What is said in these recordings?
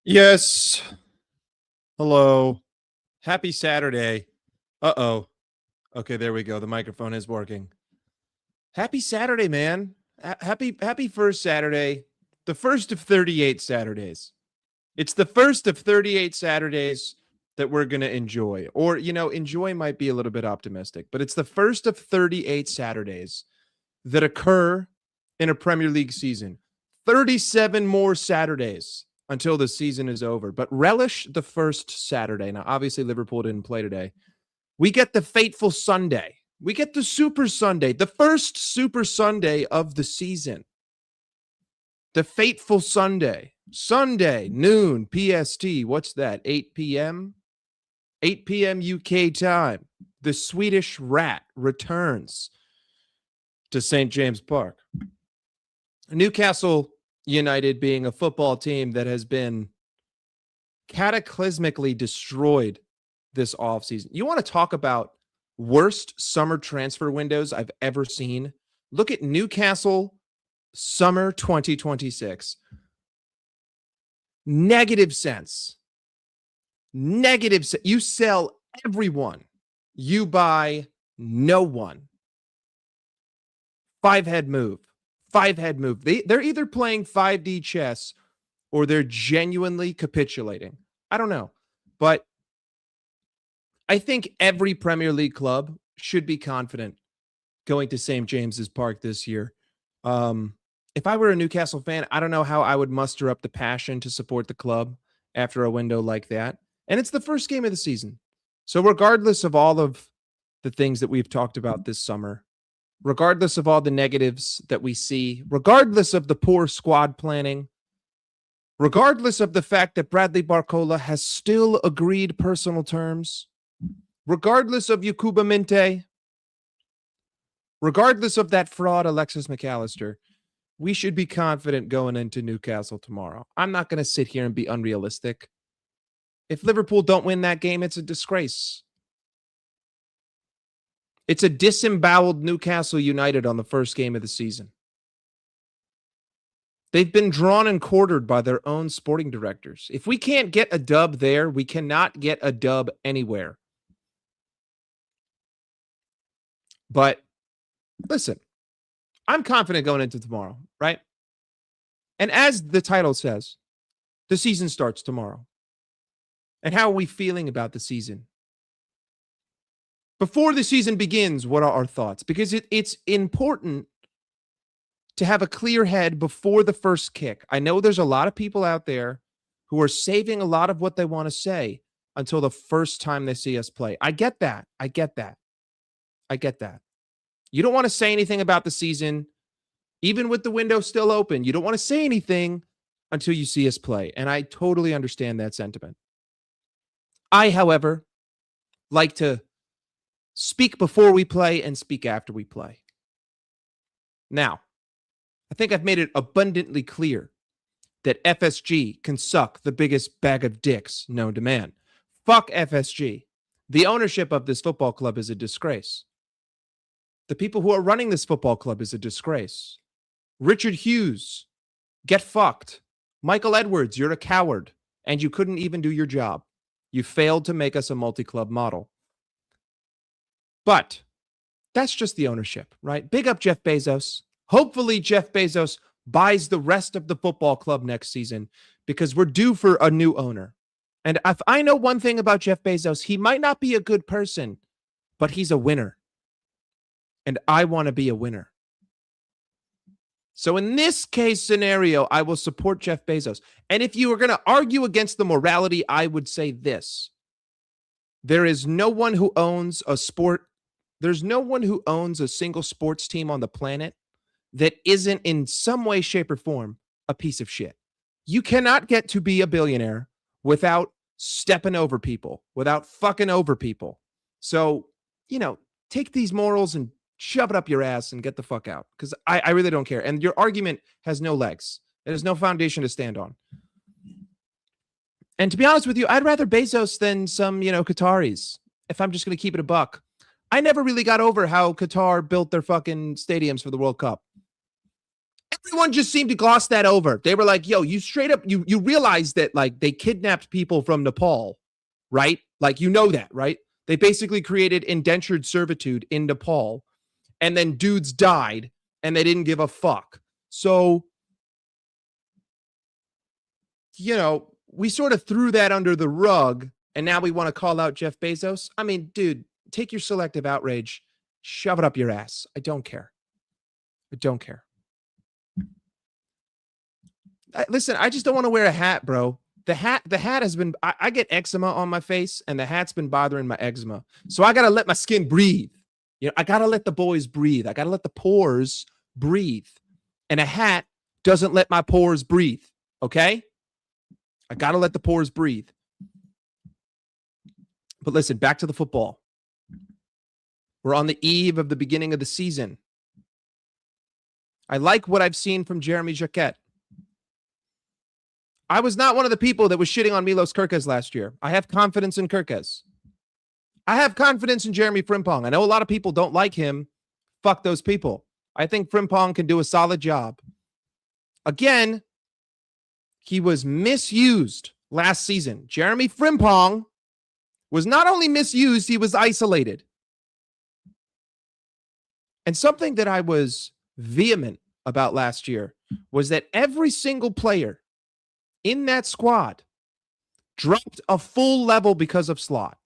Yes. Hello. Happy Saturday. Uh-oh. Okay, there we go. The microphone is working. Happy Saturday, man. Happy first Saturday. The first of 38 Saturdays. It's the first of 38 Saturdays that we're going to enjoy. Or, enjoy might be a little bit optimistic, but it's the first of 38 Saturdays that occur in a Premier League season. 37 more Saturdays until the season is over. But relish the first Saturday. Now, obviously, Liverpool didn't play today. We get the fateful Sunday. We get the Super Sunday, the first Super Sunday of the season. The fateful Sunday. Sunday, noon, PST. What's that? 8 p.m.? 8 p.m. UK time. The Swedish Rat returns to St. James Park. Newcastle United being a football team that has been cataclysmically destroyed this offseason. You want to talk about worst summer transfer windows I've ever seen? Look at Newcastle summer 2026. Negative sense. You sell everyone. You buy no one. Five-head move. They're either playing 5D chess or they're genuinely capitulating. I don't know. But I think every Premier League club should be confident going to St. James's Park this year. If I were a Newcastle fan, I don't know how I would muster up the passion to support the club after a window like that. And it's the first game of the season. So regardless of all of the things that we've talked about this summer, regardless of all the negatives that we see, regardless of the poor squad planning, regardless of the fact that Bradley Barcola has still agreed personal terms, regardless of Yakuba Minte, regardless of that fraud Alexis McAllister, we should be confident going into Newcastle tomorrow. I'm not going to sit here and be unrealistic. If Liverpool don't win that game, it's a disgrace. It's a disemboweled Newcastle United on the first game of the season. They've been drawn and quartered by their own sporting directors. If we can't get a dub there, we cannot get a dub anywhere. But listen, I'm confident going into tomorrow, right? And as the title says, the season starts tomorrow. And how are we feeling about the season? Before the season begins, what are our thoughts? Because it's important to have a clear head before the first kick. I know there's a lot of people out there who are saving a lot of what they want to say until the first time they see us play. I get that. You don't want to say anything about the season, even with the window still open. You don't want to say anything until you see us play. And I totally understand that sentiment. I, however, like to speak before we play and speak after we play. Now, I think I've made it abundantly clear that FSG can suck the biggest bag of dicks known to man. Fuck FSG. The ownership of this football club is a disgrace. The people who are running this football club is a disgrace. Richard Hughes, get fucked. Michael Edwards, you're a coward, and you couldn't even do your job. You failed to make us a multi-club model. But that's just the ownership, right? Big up Jeff Bezos. Hopefully Jeff Bezos buys the rest of the football club next season because we're due for a new owner. And if I know one thing about Jeff Bezos, he might not be a good person, but he's a winner. And I want to be a winner. So in this case scenario, I will support Jeff Bezos. And if you were going to argue against the morality, I would say this. There is no one who owns a sport. There's no one who owns a single sports team on the planet that isn't in some way, shape, or form a piece of shit. You cannot get to be a billionaire without stepping over people, without fucking over people. So, take these morals and shove it up your ass and get the fuck out. Because I really don't care. And your argument has no legs. It has no foundation to stand on. And to be honest with you, I'd rather Bezos than some, Qataris. If I'm just going to keep it a buck. I never really got over how Qatar built their fucking stadiums for the World Cup. everyone just seemed to gloss that over. They were like, yo, you straight up, you realize that like they kidnapped people from Nepal, right? Like, you know that, right? They basically created indentured servitude in Nepal, and then dudes died and they didn't give a fuck. So, you know, we sort of threw that under the rug, and now we want to call out Jeff Bezos. I mean, dude, take your selective outrage, shove it up your ass. I don't care. I don't care. Listen, I just don't want to wear a hat, bro. The hat has been, I get eczema on my face, and the hat's been bothering my eczema. So I got to let my skin breathe. You know, I got to let the boys breathe. I got to let the pores breathe. And a hat doesn't let my pores breathe. Okay? I got to let the pores breathe. But listen, back to the football. We're on the eve of the beginning of the season. I like what I've seen from Jeremy Jacquet. I was not one of the people that was shitting on Milos Kerkez last year. I have confidence in Kerkez. I have confidence in Jeremy Frimpong. I know a lot of people don't like him. Fuck those people. I think Frimpong can do a solid job. Again, he was misused last season. Jeremy Frimpong was not only misused, he was isolated. And something that I was vehement about last year was that every single player in that squad dropped a full level because of slot.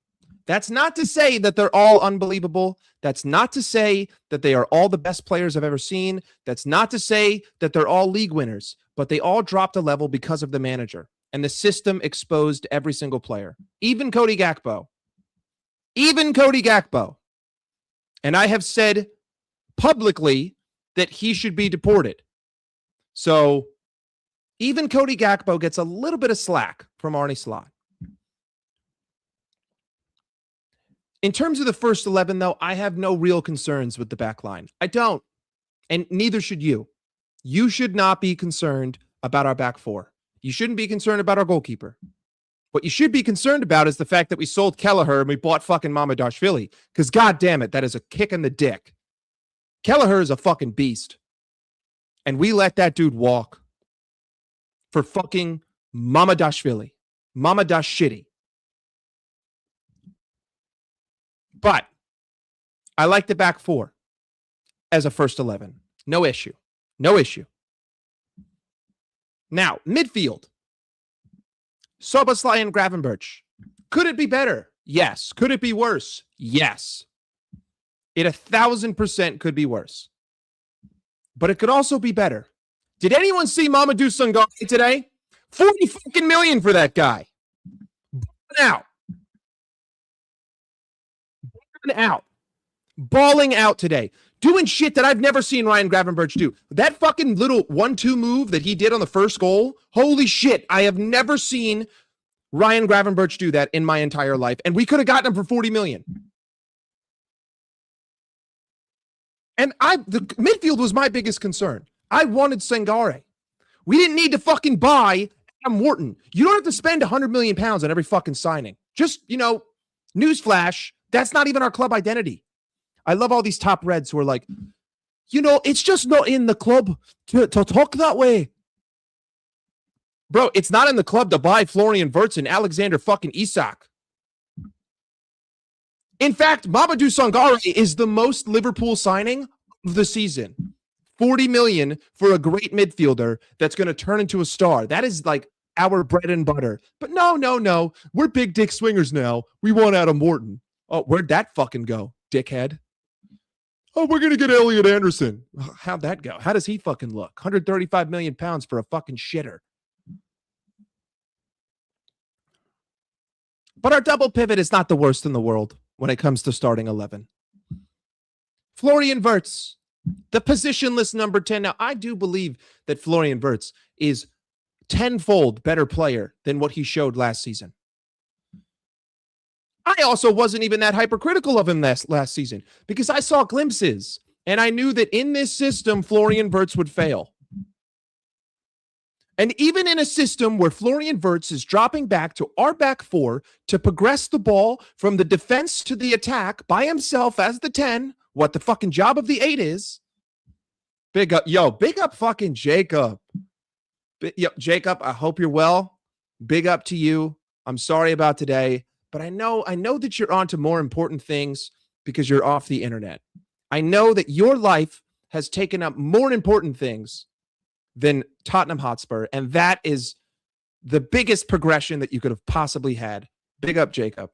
That's not to say that they're all unbelievable. That's not to say that they are all the best players I've ever seen. That's not to say that they're all league winners, but they all dropped a level because of the manager, and the system exposed every single player, even Cody Gakpo. Even Cody Gakpo. And I have said publicly that he should be deported. So even Cody Gakpo gets a little bit of slack from Arne Slot. In terms of the first 11, though, I have no real concerns with the back line. I don't. And neither should you. You should not be concerned about our back four. You shouldn't be concerned about our goalkeeper. What you should be concerned about is the fact that we sold Kelleher and we bought fucking Mamadashvili. Because, God damn it, that is a kick in the dick. Kelleher is a fucking beast. And we let that dude walk for fucking Mamadashvili. Mamadashshitty. But I like the back four as a first 11. No issue. No issue. Now, midfield. Szoboszlai and Gravenberch. Could it be better? Yes. Could it be worse? Yes. It 1,000% could be worse. But it could also be better. Did anyone see Mamadou Sangare today? 40 fucking million for that guy. Now. Balling out today, doing shit that I've never seen Ryan Gravenberch do. That fucking little 1-2 move that he did on the first goal, holy shit, I have never seen Ryan Gravenberch do that in my entire life, and we could have gotten him for 40 million. And the midfield was my biggest concern. I wanted Sangare. We didn't need to fucking buy Adam Wharton. You don't have to spend 100 million pounds on every fucking signing. Just, you know, newsflash, that's not even our club identity. I love all these top Reds who are like, you know, it's just not in the club to talk that way. Bro, it's not in the club to buy Florian Wirtz and Alexander fucking Isak. In fact, Mamadou Sangare is the most Liverpool signing of the season. 40 million for a great midfielder that's going to turn into a star. That is like our bread and butter. But no. We're big dick swingers now. We want Adam Wharton. Oh, where'd that fucking go, dickhead? Oh, we're going to get Elliot Anderson. How'd that go? How does he fucking look? 135 million pounds for a fucking shitter. But our double pivot is not the worst in the world when it comes to starting 11. Florian Wirtz, the positionless number 10. Now, I do believe that Florian Wirtz is tenfold better player than what he showed last season. I also wasn't even that hypercritical of him last season because I saw glimpses and I knew that in this system, Florian Wirtz would fail. And even in a system where Florian Wirtz is dropping back to our back four to progress the ball from the defense to the attack by himself as the 10, what the fucking job of the 8 is, Big up. Yo, big up fucking Jacob. Yo, Jacob, I hope you're well. Big up to you. I'm sorry about today, but I know that you're on to more important things because you're off the internet. I know that your life has taken up more important things than Tottenham Hotspur, and that is the biggest progression that you could have possibly had. Big up, Jacob.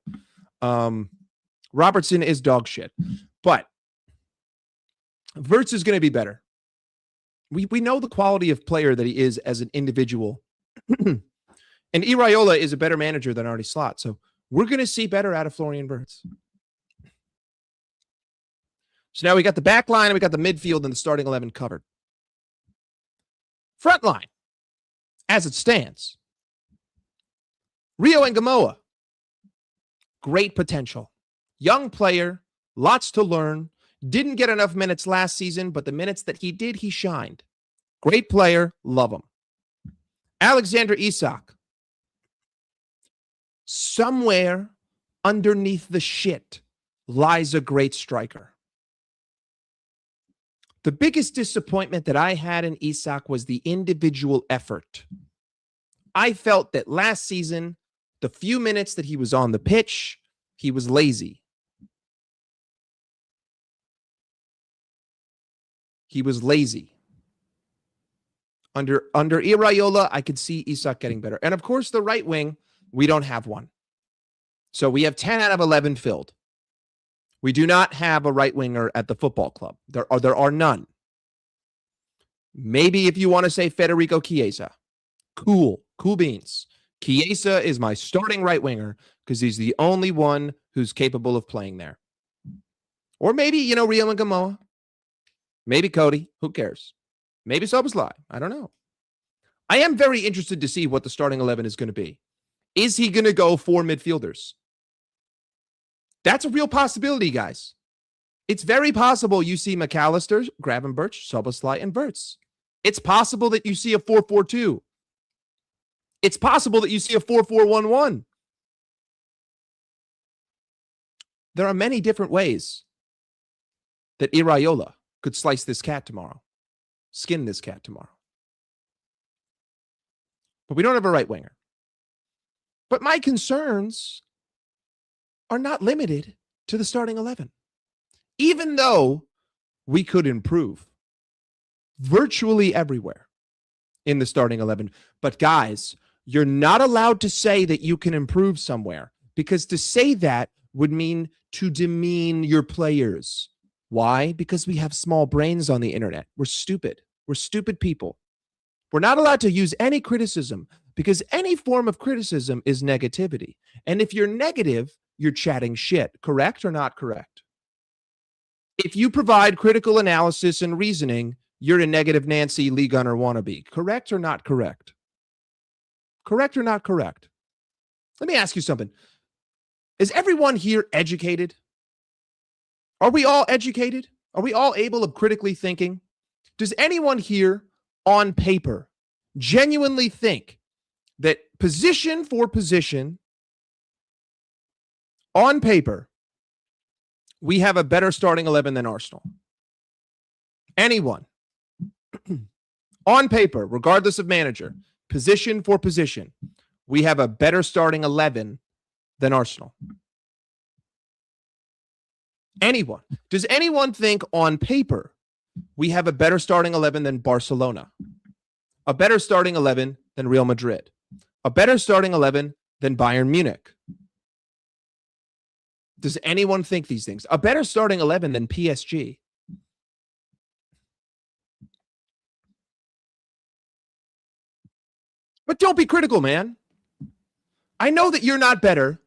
Robertson is dog shit, but Wirtz is going to be better. We know the quality of player that he is as an individual. And Iraola is a better manager than Arne Slot. So we're going to see better out of Florian Wirtz. So now we got the back line and we got the midfield and the starting 11 covered. Front line, as it stands. Rio and Gamoa, great potential. Young player, lots to learn. Didn't get enough minutes last season, but the minutes that he did, he shined. Great player, love him. Alexander Isak. Somewhere underneath the shit lies a great striker. The biggest disappointment that I had in Isak was the individual effort. I felt that last season, the few minutes that he was on the pitch, he was lazy. He was lazy. Under Iraola, I could see Isak getting better. And of course, the right wing, we don't have one. So we have 10 out of 11 filled. We do not have a right winger at the football club. There are none. Maybe if you want to say Federico Chiesa. Cool beans. Chiesa is my starting right winger because he's the only one who's capable of playing there. Or maybe, Rio and Gamoa. Maybe Cody. Who cares? Maybe Szoboszlai. I don't know. I am very interested to see what the starting 11 is going to be. Is he going to go 4 midfielders? That's a real possibility, guys. It's very possible you see McAllister, Gravenberch, Szoboszlai, and Wirtz. It's possible that you see a 4-4-2. It's possible that you see a 4-4-1-1. There are many different ways that Iraola could slice this cat tomorrow, skin this cat tomorrow. But we don't have a right winger. But my concerns are not limited to the starting 11. Even though we could improve virtually everywhere in the starting 11. But guys, you're not allowed to say that you can improve somewhere, because to say that would mean to demean your players. Why? Because we have small brains on the internet. We're stupid. We're stupid people. We're not allowed to use any criticism because any form of criticism is negativity. And if you're negative, you're chatting shit. Correct or not correct? If you provide critical analysis and reasoning, you're a negative Nancy Lee Gunner wannabe. Correct or not correct? Correct or not correct? Let me ask you something. Is everyone here educated? Are we all educated? Are we all able of critically thinking? Does anyone here on paper genuinely think that position for position on paper, we have a better starting 11 than Arsenal? Anyone? On paper, regardless of manager, position for position, we have a better starting 11 than Arsenal. Anyone? Does anyone think on paper we have a better starting 11 than Barcelona? A better starting 11 than Real Madrid? A better starting 11 than Bayern Munich? Does anyone think these things? A better starting 11 than PSG? But don't be critical, man. I know that you're not better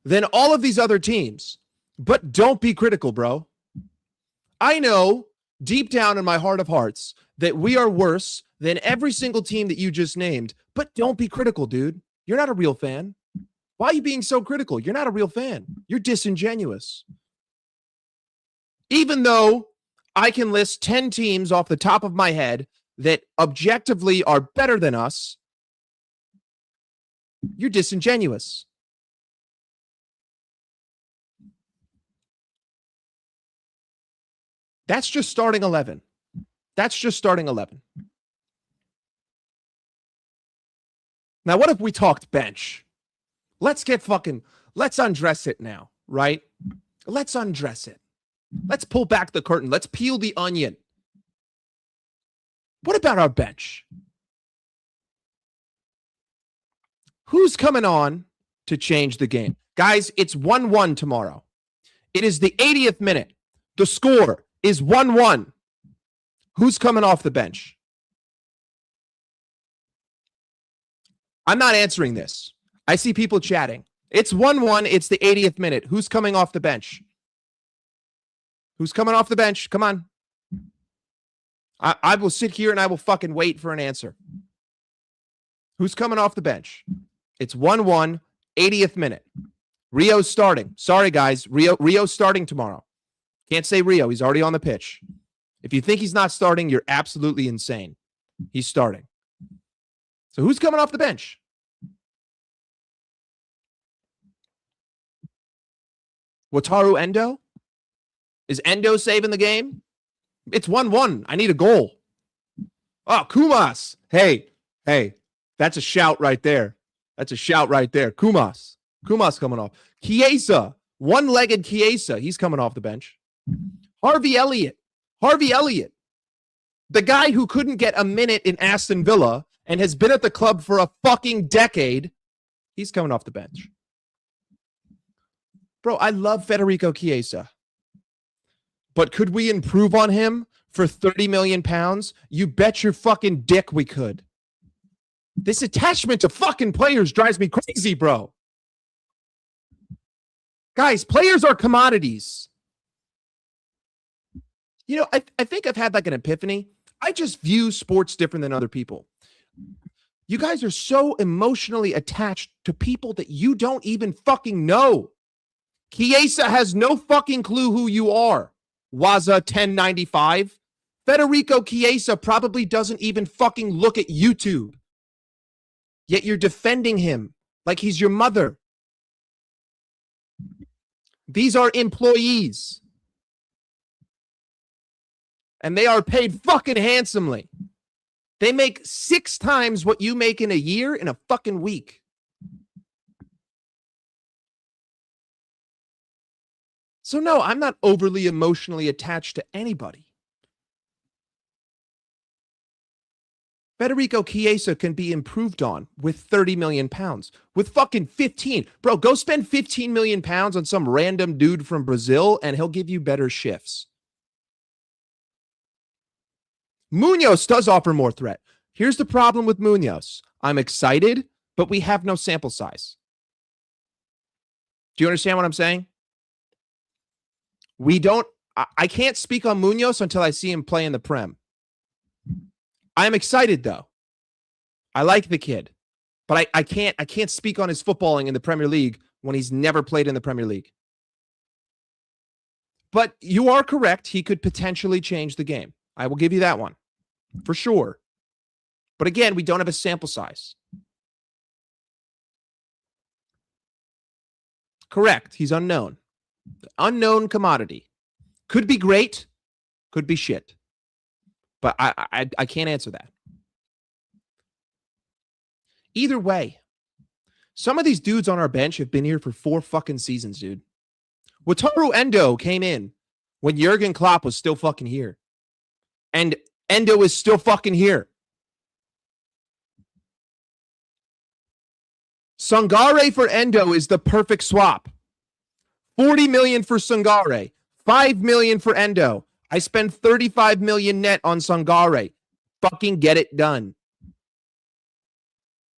than all of these other teams, but don't be critical, bro. I know deep down in my heart of hearts that we are worse than every single team that you just named, but don't be critical, dude. You're not a real fan. Why are you being so critical? You're not a real fan. You're disingenuous. Even though I can list 10 teams off the top of my head that objectively are better than us, you're disingenuous. That's just starting 11. That's just starting 11. Now, what if we talked bench? Let's undress it now, right? Let's undress it. Let's pull back the curtain. Let's peel the onion. What about our bench? Who's coming on to change the game? Guys, it's 1-1 tomorrow. It is the 80th minute. The score is 1-1. Who's coming off the bench? I'm not answering this. I see people chatting. It's 1-1. It's the 80th minute. Who's coming off the bench? Who's coming off the bench? Come on. I will sit here and I will fucking wait for an answer. Who's coming off the bench? It's 1-1, 80th minute. Rio's starting. Sorry, guys. Rio's starting tomorrow. Can't say Rio. He's already on the pitch. If you think he's not starting, you're absolutely insane. He's starting. So who's coming off the bench? Wataru Endo? Is Endo saving the game? It's 1-1. I need a goal. Oh, Kumas. Hey, that's a shout right there. Kumas coming off. Chiesa, one-legged Chiesa. He's coming off the bench. Harvey Elliott. The guy who couldn't get a minute in Aston Villa and has been at the club for a fucking decade. He's coming off the bench. Bro, I love Federico Chiesa. But could we improve on him for 30 million pounds? You bet your fucking dick we could. This attachment to fucking players drives me crazy, bro. Guys, players are commodities. You know, I think I've had like an epiphany. I just view sports different than other people. You guys are so emotionally attached to people that you don't even fucking know. Chiesa has no fucking clue who you are. Waza 1095. Federico Chiesa probably doesn't even fucking look at YouTube. Yet you're defending him like he's your mother. These are employees. And they are paid fucking handsomely. They make 6 times what you make in a year in a fucking week. So no, I'm not overly emotionally attached to anybody. Federico Chiesa can be improved on with 30 million pounds. With fucking 15. Bro, go spend 15 million pounds on some random dude from Brazil and he'll give you better shifts. Munoz does offer more threat. Here's the problem with Munoz. I'm excited, but we have no sample size. Do you understand what I'm saying? I can't speak on Munoz until I see him play in the Prem. I'm excited though. I like the kid, but I can't speak on his footballing in the Premier League when he's never played in the Premier League. But you are correct. He could potentially change the game. I will give you that one for sure. But again, we don't have a sample size. Correct. He's unknown. Unknown commodity. Could be great. Could be shit. But I can't answer that. Either way, some of these dudes on our bench have been here for 4 fucking seasons, dude. Wataru Endo came in when Jurgen Klopp was still fucking here. And Endo is still fucking here. Sangare for Endo is the perfect swap. 40 million for Sangare, 5 million for Endo. I spend 35 million net on Sangare. Fucking get it done.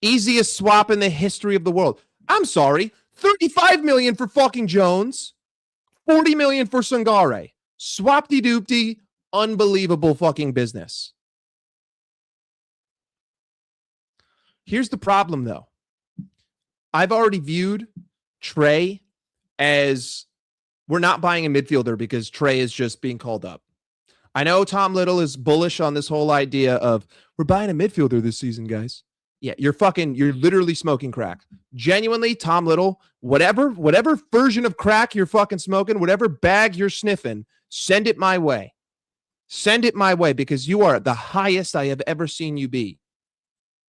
Easiest swap in the history of the world. I'm sorry. 35 million for fucking Jones. 40 million for Sangare. Swap-de-doop-de. Unbelievable fucking business. Here's the problem, though. I've already viewed Trey as we're not buying a midfielder because Trey is just being called up. I know Tom Little is bullish on this whole idea of we're buying a midfielder this season, guys. Yeah, you're literally smoking crack. Genuinely, Tom Little, whatever version of crack you're fucking smoking, whatever bag you're sniffing, send it my way. Send it my way because you are the highest I have ever seen you be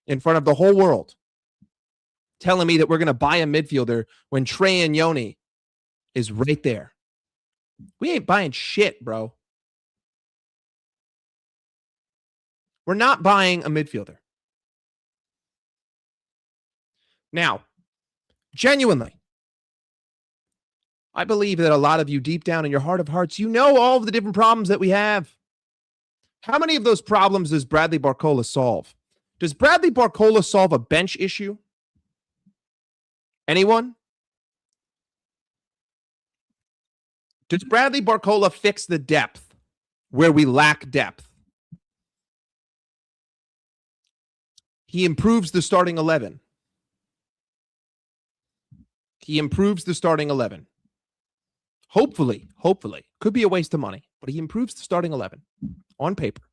in front of the whole world. Telling me that we're going to buy a midfielder when Trey and Yoni is right there. We ain't buying shit, bro. We're not buying a midfielder. Now, genuinely, I believe that a lot of you deep down in your heart of hearts, you know all of the different problems that we have. How many of those problems does Bradley Barcola solve? Does Bradley Barcola solve a bench issue? Anyone? Does Bradley Barcola fix the depth where we lack depth? He improves the starting 11. He improves the starting 11. Hopefully. Could be a waste of money, but he improves the starting 11 on paper.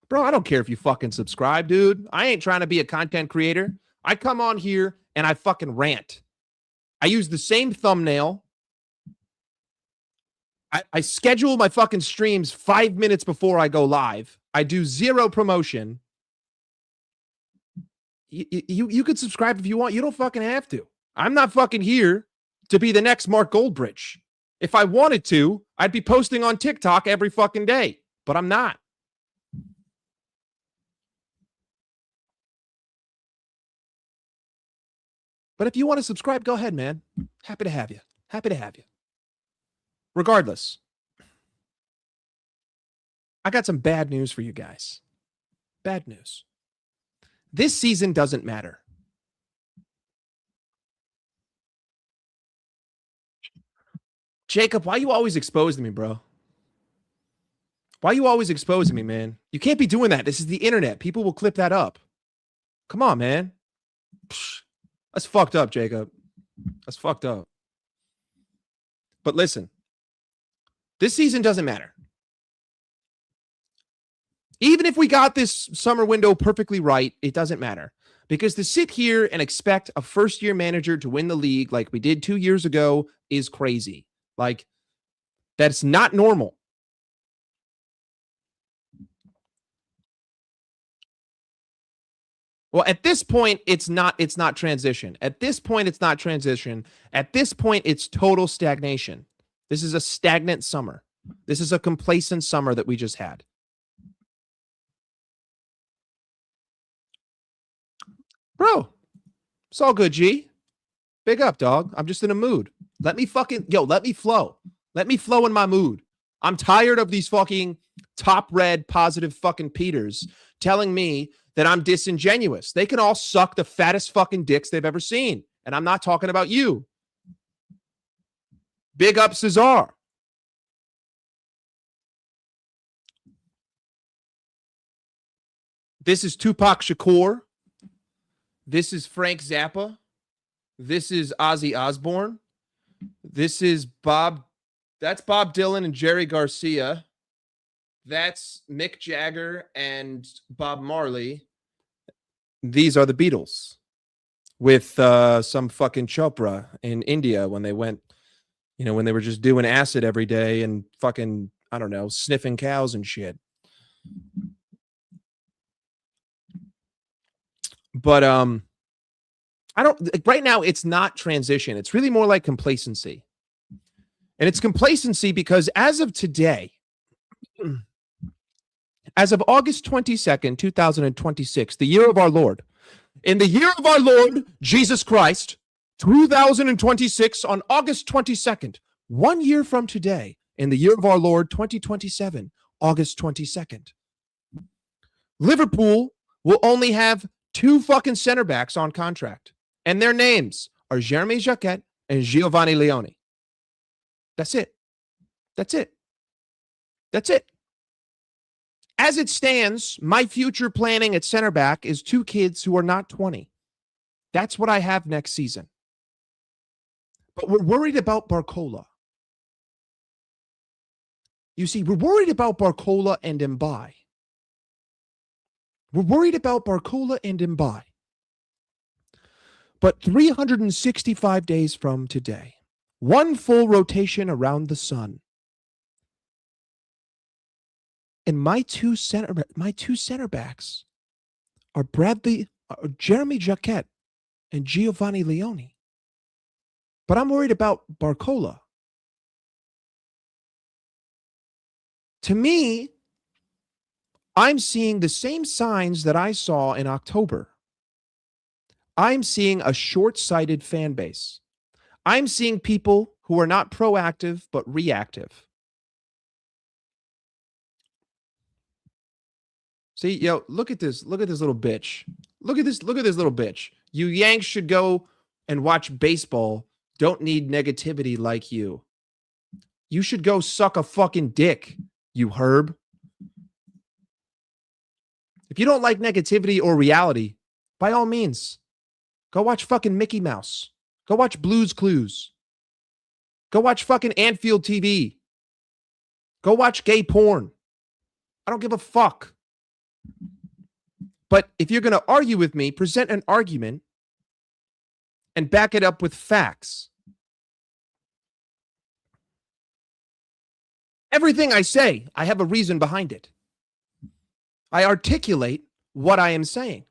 Bro, I don't care if you fucking subscribe, dude. I ain't trying to be a content creator. I come on here and I fucking rant. I use the same thumbnail. I schedule my fucking streams 5 minutes before I go live. I do zero promotion. You could subscribe if you want. You don't fucking have to. I'm not fucking here to be the next Mark Goldbridge. If I wanted to, I'd be posting on TikTok every fucking day, but I'm not. But if you want to subscribe, go ahead, man. Happy to have you. Happy to have you. Regardless, I got some bad news for you guys. Bad news. This season doesn't matter. Jacob, why are you always exposing me, bro? Why are you always exposing me, man? You can't be doing that. This is the internet. People will clip that up. Come on, man. Psh, that's fucked up, Jacob. That's fucked up. But listen, this season doesn't matter. Even if we got this summer window perfectly right, it doesn't matter. Because to sit here and expect a first-year manager to win the league like we did 2 years ago is crazy. Like, that's not normal. Well, at this point, it's not transition. At this point, it's not transition. At this point, it's total stagnation. This is a stagnant summer. This is a complacent summer that we just had. Bro, it's all good, G. Big up, dog. I'm just in a mood. Let me flow. Let me flow in my mood. I'm tired of these fucking top red positive fucking Peters telling me that I'm disingenuous. They can all suck the fattest fucking dicks they've ever seen. And I'm not talking about you. Big up Cesar. This is Tupac Shakur. This is Frank Zappa. This is Ozzy Osbourne. This is Bob. That's Bob Dylan and Jerry Garcia. That's Mick Jagger and Bob Marley. These are the Beatles with some fucking Chopra in India when they went, when they were just doing acid every day and fucking, I don't know, sniffing cows and shit. But right now it's not transition. It's really more like complacency. And it's complacency because as of today, as of August 22nd, 2026, the year of our Lord, in the year of our Lord, Jesus Christ, 2026 on August 22nd, 1 year from today, in the year of our Lord, 2027, August 22nd, Liverpool will only have 2 fucking center backs on contract. And their names are Jeremy Jacquet and Giovanni Leone. That's it. That's it. That's it. As it stands, my future planning at center back is 2 kids who are not 20. That's what I have next season. But we're worried about Barcola. You see, we're worried about Barcola and Mbai. We're worried about Barcola and Mbai. But 365 days from today, 1 full rotation around the sun, And my two center backs are Jeremy Jacquet and Giovanni Leone. But I'm worried about Barcola. To me, I'm seeing the same signs that I saw in October. I'm seeing a short-sighted fan base. I'm seeing people who are not proactive but reactive. See, look at this. Look at this little bitch. Look at this little bitch. You Yanks should go and watch baseball. Don't need negativity like you. You should go suck a fucking dick, you herb. If you don't like negativity or reality, by all means, go watch fucking Mickey Mouse. Go watch Blue's Clues. Go watch fucking Anfield TV. Go watch gay porn. I don't give a fuck. But if you're going to argue with me, present an argument and back it up with facts. Everything I say, I have a reason behind it. I articulate what I am saying.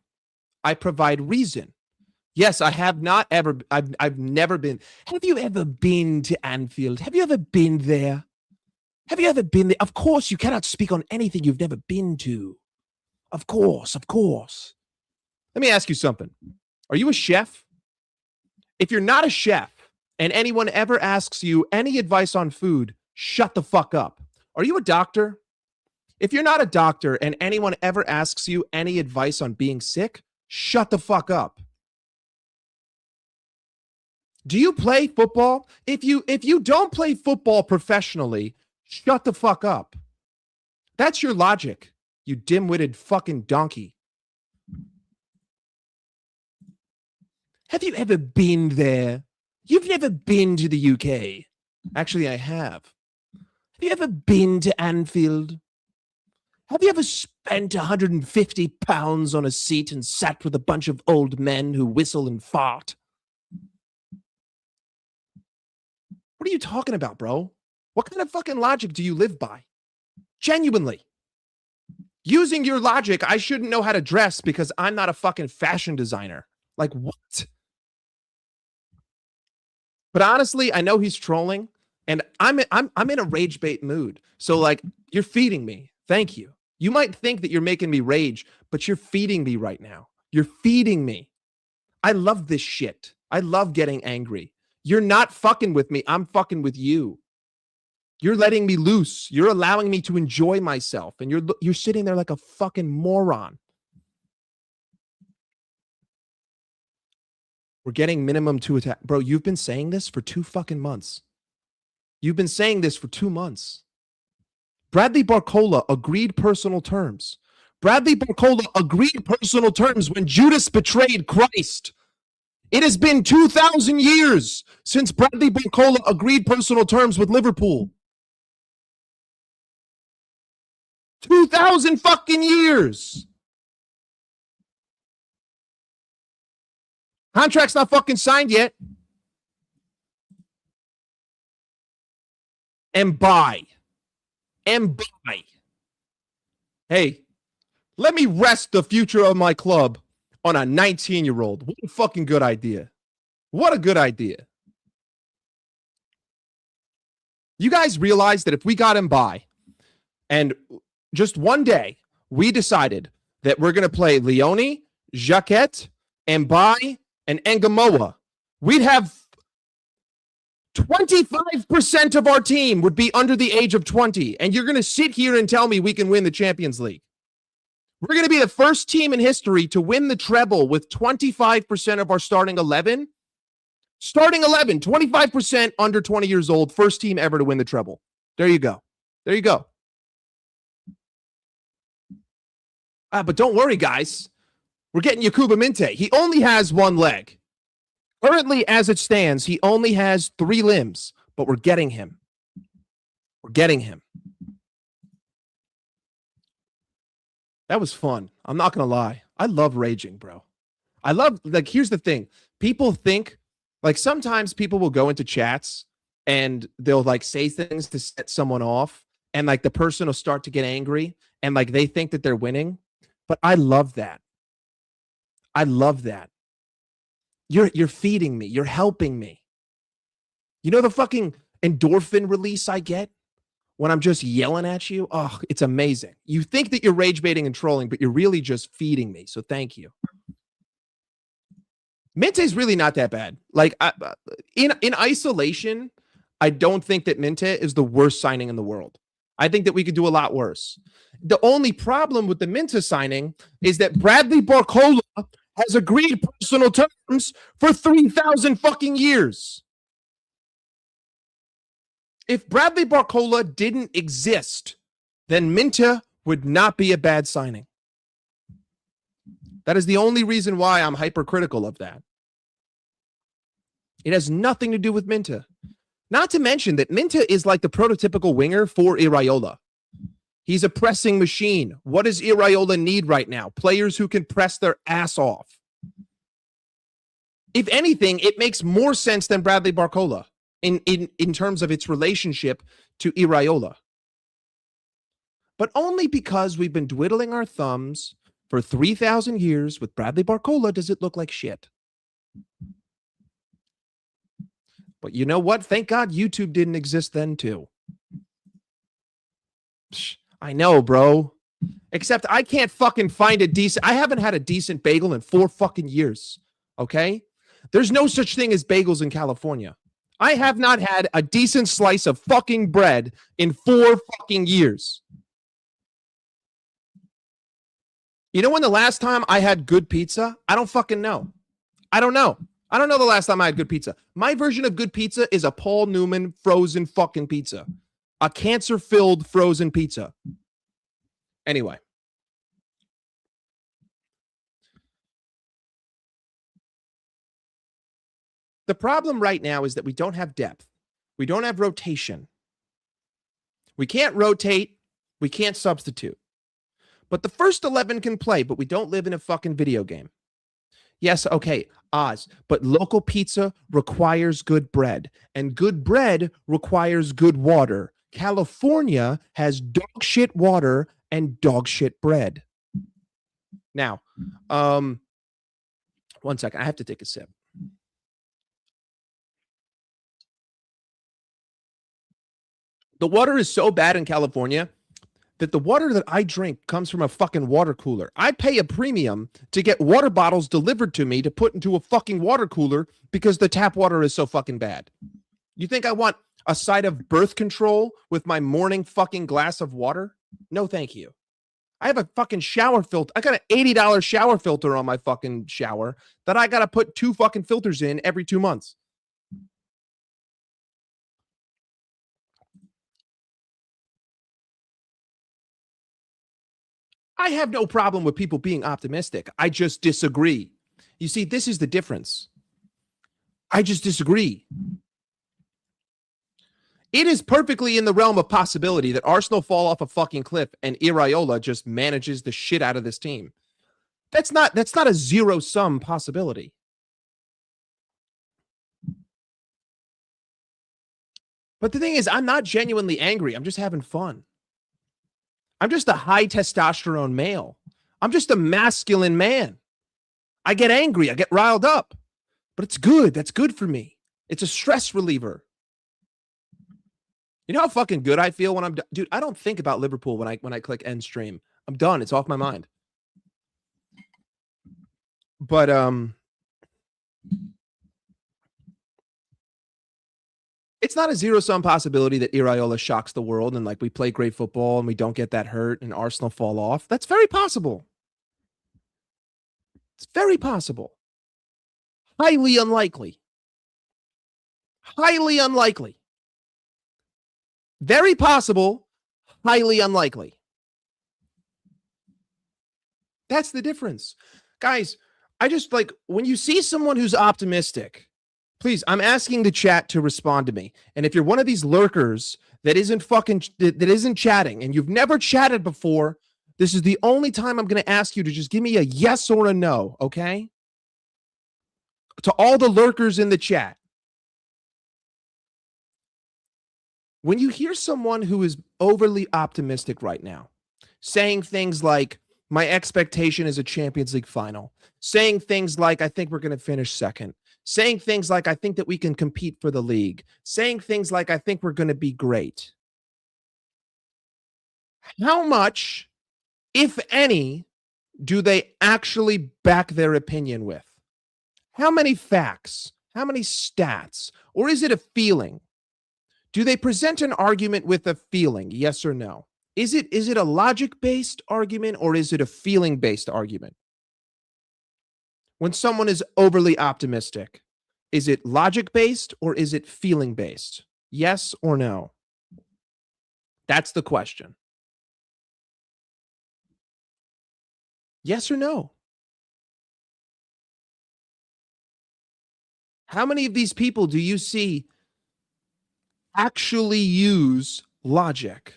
I provide reason. Yes, I have not ever, I've never been. Have you ever been to Anfield? Have you ever been there? Have you ever been there? Of course, you cannot speak on anything you've never been to. Of course, of course. Let me ask you something. Are you a chef? If you're not a chef and anyone ever asks you any advice on food, shut the fuck up. Are you a doctor? If you're not a doctor and anyone ever asks you any advice on being sick, shut the fuck up. Do you play football? If you don't play football professionally, shut the fuck up. That's your logic, you dim-witted fucking donkey. Have you ever been there? You've never been to the UK. Actually, I have. Have you ever been to Anfield? Have you ever spent £150 on a seat and sat with a bunch of old men who whistle and fart? What are you talking about, bro? What kind of fucking logic do you live by? Genuinely. Using your logic, I shouldn't know how to dress because I'm not a fucking fashion designer. Like, what? But honestly, I know he's trolling, and I'm in a rage bait mood. So, like, you're feeding me. Thank you. You might think that you're making me rage, but you're feeding me right now. You're feeding me. I love this shit. I love getting angry. You're not fucking with me. I'm fucking with you. You're letting me loose. You're allowing me to enjoy myself. And you're sitting there like a fucking moron. We're getting minimum 2 attack. Bro, you've been saying this for 2 fucking months. You've been saying this for 2 months. Bradley Barcola agreed personal terms. Bradley Barcola agreed personal terms when Judas betrayed Christ. It has been 2,000 years since Bradley Barcola agreed personal terms with Liverpool. 2,000 fucking years. Contract's not fucking signed yet. And buy. Hey, let me rest the future of my club on a 19-year-old. What a fucking good idea. What a good idea. You guys realize that if we got him by, and just one day, we decided that we're going to play Leone, Jacquet, Mbai, and Engamoa, we'd have 25% of our team would be under the age of 20. And you're going to sit here and tell me we can win the Champions League. We're going to be the first team in history to win the treble with 25% of our starting 11. Starting 11, 25% under 20 years old, first team ever to win the treble. There you go. There you go. But don't worry, guys. We're getting Yakuba Minte. He only has one leg. Currently, as it stands, he only has 3 limbs, but we're getting him. We're getting him. That was fun. I'm not going to lie. I love raging, bro. I love, like, here's the thing. People think, like, sometimes people will go into chats and they'll, like, say things to set someone off. and like the person will start to get angry and like they think that they're winning. But I love that. I love that. You're feeding me. You're helping me. You know the fucking endorphin release I get when I'm just yelling at you? Oh, it's amazing. You think that you're rage baiting and trolling, but you're really just feeding me. So thank you. Minte is really not that bad. Like in isolation, I don't think that Minte is the worst signing in the world. I think that we could do a lot worse. The only problem with the Minte signing is that Bradley Barcola has agreed personal terms for 3,000 fucking years. If Bradley Barcola didn't exist, then Minte would not be a bad signing. That is the only reason why I'm hypercritical of that. It has nothing to do with Minte. Not to mention that Minte is like the prototypical winger for Iraola. He's a pressing machine. What does Iraola need right now? Players who can press their ass off. If anything, it makes more sense than Bradley Barcola in terms of its relationship to Iraola. But only because we've been twiddling our thumbs for 3,000 years with Bradley Barcola does it look like shit. But you know what? Thank God YouTube didn't exist then too. I know, bro. Except I can't fucking find a decent... I haven't had a decent bagel in 4 fucking years. Okay? There's no such thing as bagels in California. I have not had a decent slice of fucking bread in 4 fucking years. You know when the last time I had good pizza? I don't fucking know. I don't know. I don't know the last time I had good pizza. My version of good pizza is a Paul Newman frozen fucking pizza. A cancer-filled frozen pizza. Anyway. The problem right now is that we don't have depth. We don't have rotation. We can't rotate. We can't substitute. But the first 11 can play, but we don't live in a fucking video game. Yes, okay, Oz, but local pizza requires good bread, and good bread requires good water. California has dog shit water and dog shit bread. Now, 1 second, I have to take a sip. The water is so bad in California that the water that I drink comes from a fucking water cooler. I pay a premium to get water bottles delivered to me to put into a fucking water cooler because the tap water is so fucking bad. You think I want a side of birth control with my morning fucking glass of water? No, thank you. I have a fucking shower filter. I got an $80 shower filter on my fucking shower that I got to put 2 fucking filters in every 2 months. I have no problem with people being optimistic. I just disagree. You see, this is the difference. I just disagree. It is perfectly in the realm of possibility that Arsenal fall off a fucking cliff and Iraola just manages the shit out of this team. That's not a zero-sum possibility. But the thing is, I'm not genuinely angry. I'm just having fun. I'm just a high testosterone male. I'm just a masculine man. I get angry. I get riled up. But it's good. That's good for me. It's a stress reliever. You know how fucking good I feel when I'm done? Dude, I don't think about Liverpool when I click end stream. I'm done. It's off my mind. But it's not a zero-sum possibility that Iraola shocks the world and like we play great football and we don't get that hurt and Arsenal fall off. That's very possible. It's very possible. Highly unlikely. Highly unlikely. Very possible. Highly unlikely. That's the difference. Guys, I just like when you see someone who's optimistic, please, I'm asking the chat to respond to me. And if you're one of these lurkers that isn't chatting and you've never chatted before, this is the only time I'm going to ask you to just give me a yes or a no, okay? To all the lurkers in the chat. When you hear someone who is overly optimistic right now, saying things like, my expectation is a Champions League final, saying things like, I think we're going to finish second, saying things like, I think that we can compete for the league, saying things like, I think we're going to be great. How much, if any, do they actually back their opinion with? How many facts? How many stats? Or is it a feeling? Do they present an argument with a feeling? Yes or no? Is it a logic-based argument or is it a feeling-based argument? When someone is overly optimistic, is it logic-based or is it feeling-based? Yes or no? That's the question. Yes or no? How many of these people do you see actually use logic?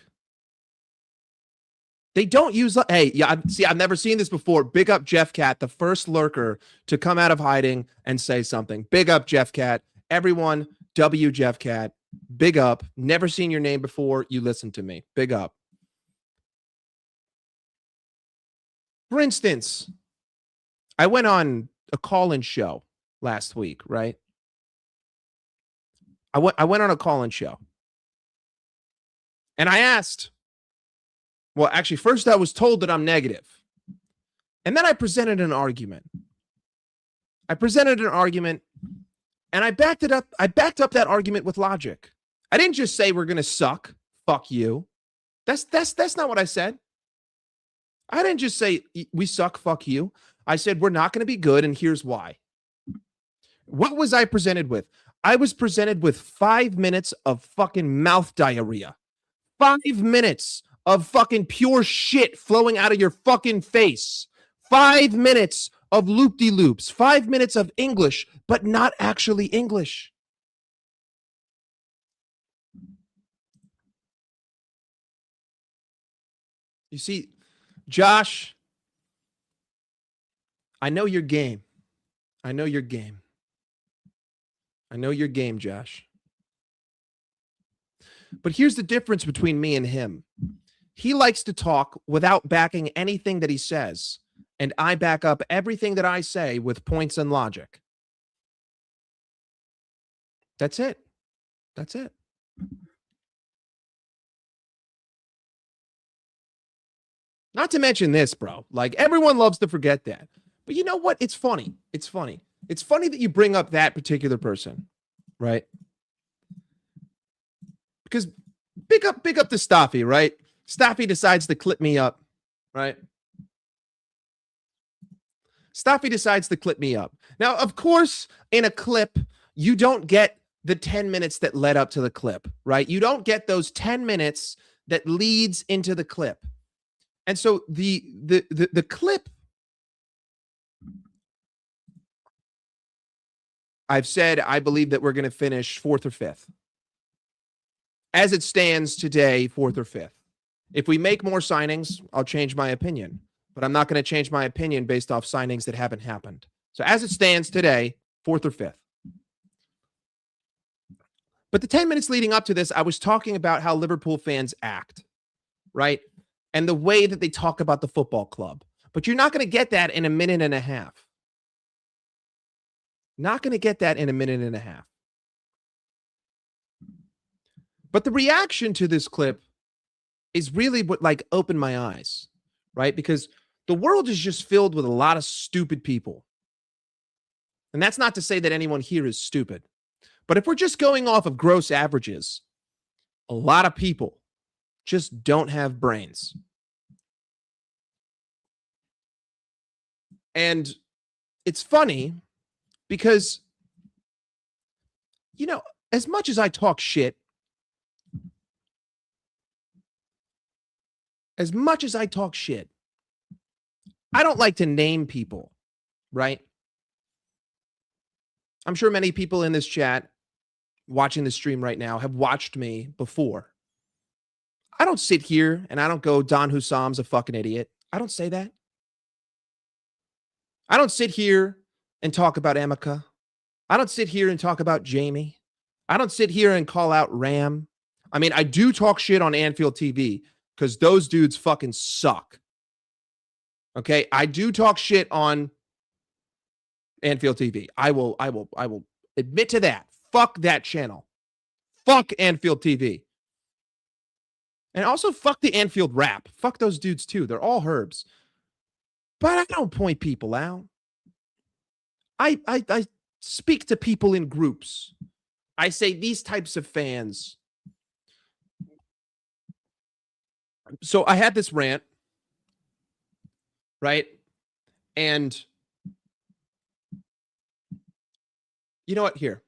They don't use. Hey, yeah. See, I've never seen this before. Big up Jeff Cat, the first lurker to come out of hiding and say something. Big up Jeff Cat. Everyone, W Jeff Cat. Big up. Never seen your name before. You listen to me. Big up. For instance, I went on a call-in show last week, right? I went on a call-in show. And I asked, well, actually, first I was told that I'm negative. And then I presented an argument. And I backed it up. I backed up that argument with logic. I didn't just say we're going to suck. Fuck you. That's not what I said. I didn't just say we suck. Fuck you. I said we're not going to be good, and here's why. What was I presented with? I was presented with 5 minutes of fucking mouth diarrhea. 5 minutes of fucking pure shit flowing out of your fucking face. 5 minutes of loop-de-loops. 5 minutes of English, but not actually English. You see, Josh, I know your game. I know your game. I know your game, Josh. But here's the difference between me and him. He likes to talk without backing anything that he says, and I back up everything that I say with points and logic. That's it. That's it. Not to mention this, bro. Like, everyone loves to forget that. But you know what? It's funny. It's funny. It's funny that you bring up that particular person, right? Because big up to Staffy, right? Staffy decides to clip me up, right? Staffy decides to clip me up. Now, of course, in a clip, you don't get the 10 minutes that led up to the clip, right? You don't get those 10 minutes that leads into the clip. And so the clip, I've said I believe that we're going to finish 4th or 5th. As it stands today, 4th or 5th. If we make more signings, I'll change my opinion. But I'm not going to change my opinion based off signings that haven't happened. So as it stands today, 4th or 5th. But the 10 minutes leading up to this, I was talking about how Liverpool fans act, right? And the way that they talk about the football club. But you're not going to get that in a minute and a half. Not going to get that in a minute and a half. But the reaction to this clip is really what like opened my eyes, right? Because the world is just filled with a lot of stupid people. And that's not to say that anyone here is stupid. But if we're just going off of gross averages, a lot of people just don't have brains. And it's funny because, you know, as much as I talk shit, I don't like to name people, right? I'm sure many people in this chat watching the stream right now have watched me before. I don't sit here and I don't go, Don Hussam's a fucking idiot. I don't say that. I don't sit here and talk about Emeka. I don't sit here and talk about Jamie. I don't sit here and call out Ram. I mean, I do talk shit on Anfield TV because those dudes fucking suck. Okay, I do talk shit on Anfield TV. I will admit to that. Fuck that channel. Fuck Anfield TV. And also fuck the Anfield rap. Fuck those dudes too. They're all herbs. But I don't point people out. I speak to people in groups. I say these types of fans. So I had this rant, right? And you know what? Here.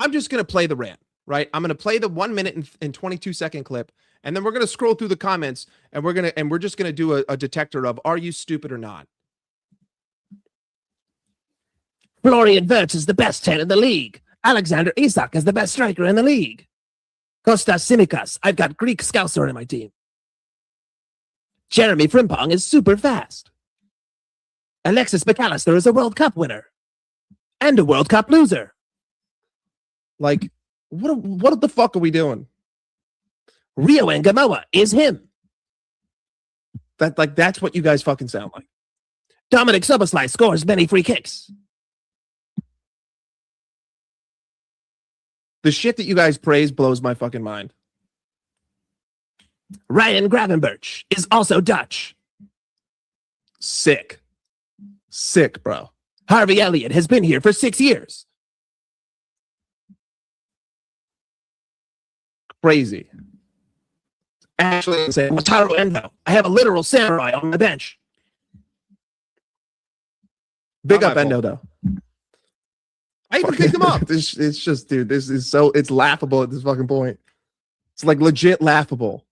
I'm just going to play the rant, right? I'm going to play the 1 minute and 22-second clip, and then we're going to scroll through the comments, and we're just going to do a detector of, are you stupid or not? Florian Wirtz is the best 10 in the league. Alexander Isak is the best striker in the league. Kostas Tsimikas, I've got Greek Scouser in my team. Jeremy Frimpong is super fast. Alexis McAllister is a World Cup winner. And a World Cup loser. Like, what the fuck are we doing? Rio Ngamoa is him. That's what you guys fucking sound like. Dominic Soboslai scores many free kicks. The shit that you guys praise blows my fucking mind. Ryan Gravenberch is also Dutch. Sick, bro. Harvey Elliott has been here for 6 years. Crazy. Actually, Wataru Endo. I have a literal samurai on the bench. Big up Endo, though. I even picked him up. It's just, dude, it's laughable at this fucking point. It's like legit laughable.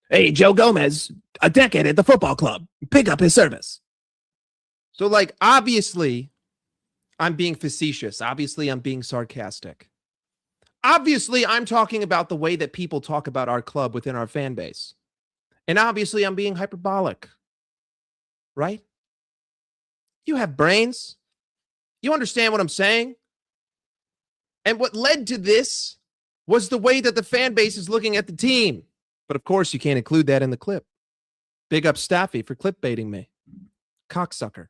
Hey, Joe Gomez, a decade at the football club. Pick up his service. So, like, obviously, I'm being facetious. Obviously, I'm being sarcastic. Obviously, I'm talking about the way that people talk about our club within our fan base. And obviously, I'm being hyperbolic. Right? You have brains. You understand what I'm saying? And what led to this was the way that the fan base is looking at the team. But of course, you can't include that in the clip. Big up Staffy for clip-baiting me. Cocksucker.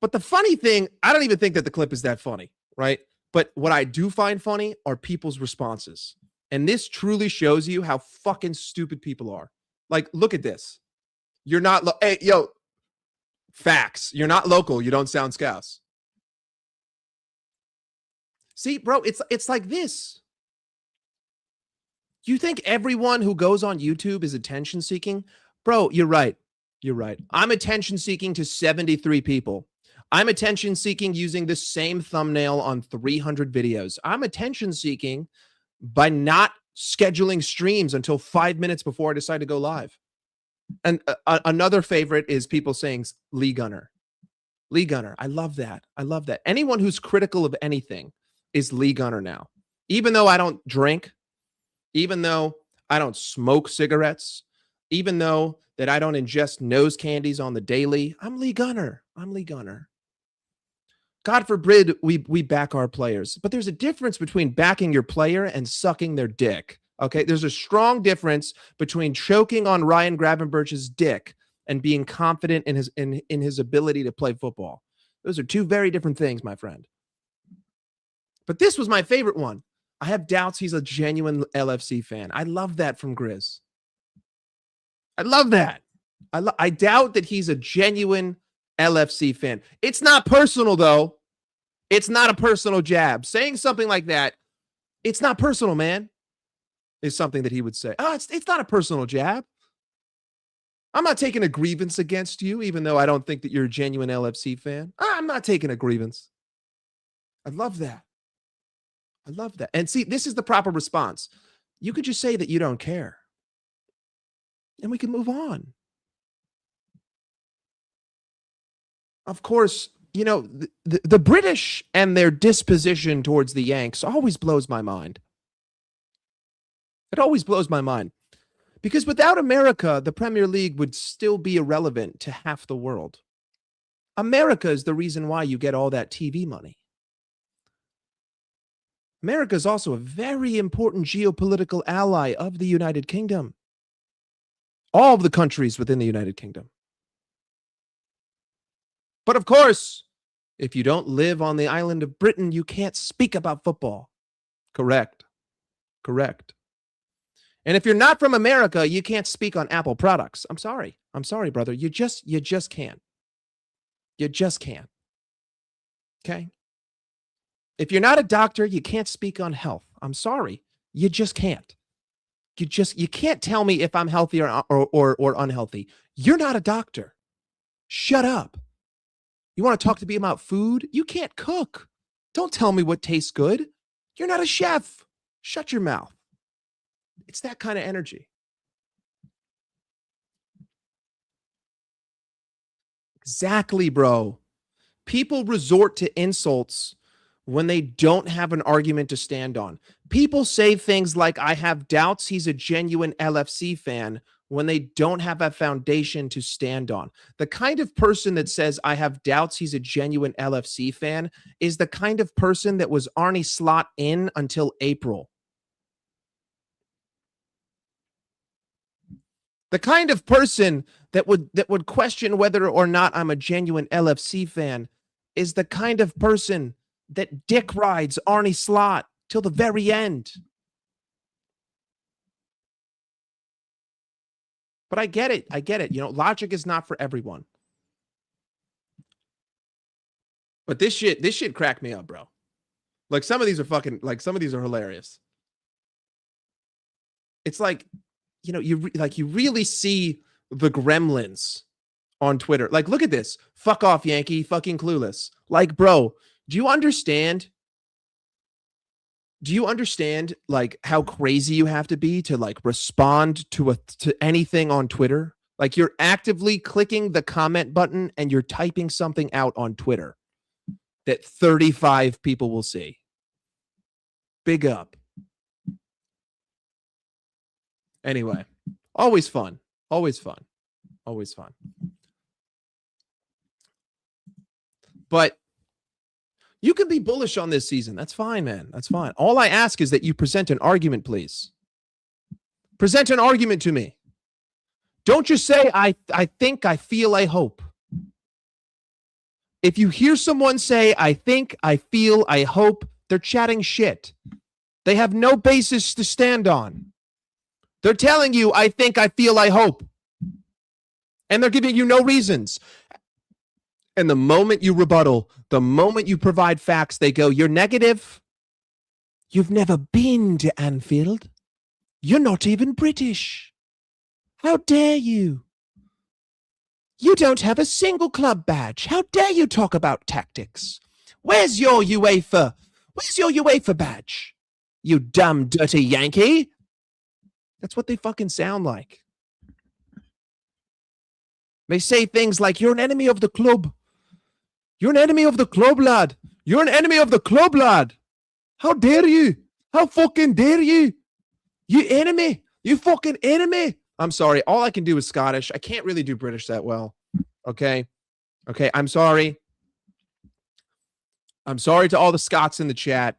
But the funny thing, I don't even think that the clip is that funny, right? But what I do find funny are people's responses. And this truly shows you how fucking stupid people are. Like, look at this. You're not, hey, yo, facts. You're not local. You don't sound Scouse. See, bro, it's like this. You think everyone who goes on YouTube is attention seeking? Bro, you're right. I'm attention seeking to 73 people. I'm attention seeking using the same thumbnail on 300 videos. I'm attention seeking by not scheduling streams until 5 minutes before I decide to go live. And another favorite is people saying Lee Gunner. Lee Gunner. I love that. Anyone who's critical of anything is Lee Gunner now. Even though I don't drink, even though I don't smoke cigarettes, even though that I don't ingest nose candies on the daily, I'm Lee Gunner. God forbid we back our players. But there's a difference between backing your player and sucking their dick. Okay, there's a strong difference between choking on Ryan Gravenberch's dick and being confident in his ability to play football. Those are two very different things, my friend. But this was my favorite one. I have doubts he's a genuine LFC fan. I love that from Grizz. I love that. I doubt that he's a genuine LFC fan. It's not personal, though. It's not a personal jab. Saying something like that, it's not personal, man, is something that he would say. Oh, it's not a personal jab. I'm not taking a grievance against you, even though I don't think that you're a genuine LFC fan. I'm not taking a grievance. I love that. And see, this is the proper response. You could just say that you don't care. And we can move on. Of course, you know, the British and their disposition towards the Yanks always blows my mind. It always blows my mind. Because without America, the Premier League would still be irrelevant to half the world. America is the reason why you get all that TV money. America is also a very important geopolitical ally of the United Kingdom. All of the countries within the United Kingdom. But of course, if you don't live on the island of Britain, you can't speak about football. Correct. Correct. And if you're not from America, you can't speak on Apple products. I'm sorry. I'm sorry, brother. You just can't. You just can't. Okay? If you're not a doctor, you can't speak on health. I'm sorry. You just can't. You can't tell me if I'm healthy or unhealthy. You're not a doctor. Shut up. You want to talk to me about food? You can't cook. Don't tell me what tastes good. You're not a chef. Shut your mouth. It's that kind of energy. Exactly, bro. People resort to insults when they don't have an argument to stand on. People say things like, I have doubts he's a genuine LFC fan, when they don't have a foundation to stand on. The kind of person that says, I have doubts he's a genuine LFC fan, is the kind of person that was Arnie Slot in until April. The kind of person that would question whether or not I'm a genuine LFC fan is the kind of person that dick rides Arnie Slot till the very end. But I get it. I get it. You know, logic is not for everyone. But this shit cracked me up, bro. Like some of these are hilarious. It's like, you know, you really see the gremlins on Twitter. Like, look at this. Fuck off, Yankee. Fucking clueless. Like, bro, do you understand? Do you understand like how crazy you have to be to like respond to anything on Twitter? Like you're actively clicking the comment button and you're typing something out on Twitter that 35 people will see. Big up. Anyway, always fun. Always fun. Always fun. But you can be bullish on this season. That's fine, man. That's fine. All I ask is that you present an argument, please. Present an argument to me. Don't just say, I think, I feel, I hope. If you hear someone say, I think, I feel, I hope, they're chatting shit. They have no basis to stand on. They're telling you, I think, I feel, I hope. And they're giving you no reasons. And the moment you rebuttal, the moment you provide facts, they go, you're negative. You've never been to Anfield. You're not even British. How dare you? You don't have a single club badge. How dare you talk about tactics? Where's your UEFA? Where's your UEFA badge? You dumb, dirty Yankee. That's what they fucking sound like. They say things like, you're an enemy of the club. You're an enemy of the club, lad. You're an enemy of the club, lad. How dare you? How fucking dare you? You enemy. You fucking enemy. I'm sorry. All I can do is Scottish. I can't really do British that well. Okay. Okay. I'm sorry. I'm sorry to all the Scots in the chat,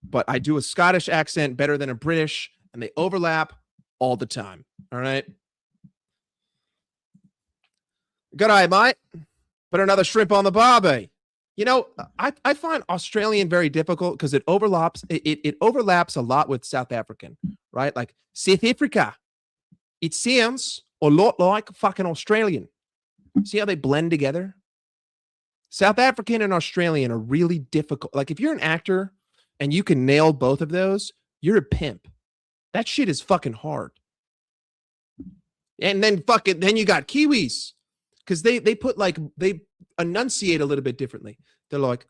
but I do a Scottish accent better than a British, and they overlap all the time. All right. Good eye, mate. Put another shrimp on the barbie. You know, I find Australian very difficult because it overlaps. It overlaps a lot with South African, right? Like South Africa, it sounds a lot like fucking Australian. See how they blend together? South African and Australian are really difficult. Like if you're an actor and you can nail both of those, you're a pimp. That shit is fucking hard. And then then you got Kiwis. Because they put like, they enunciate a little bit differently. They're like,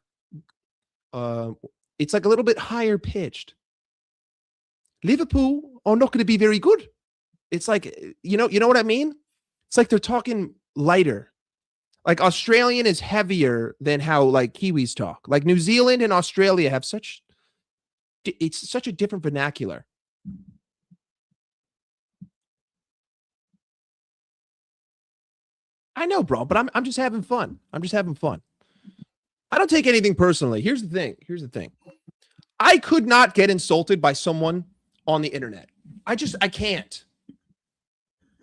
it's like a little bit higher pitched. Liverpool are not going to be very good. It's like, you know what I mean? It's like they're talking lighter. Like Australian is heavier than how like Kiwis talk. Like New Zealand and Australia have it's such a different vernacular. I know, bro, but I'm just having fun. I'm just having fun. I don't take anything personally. Here's the thing. I could not get insulted by someone on the internet. I can't.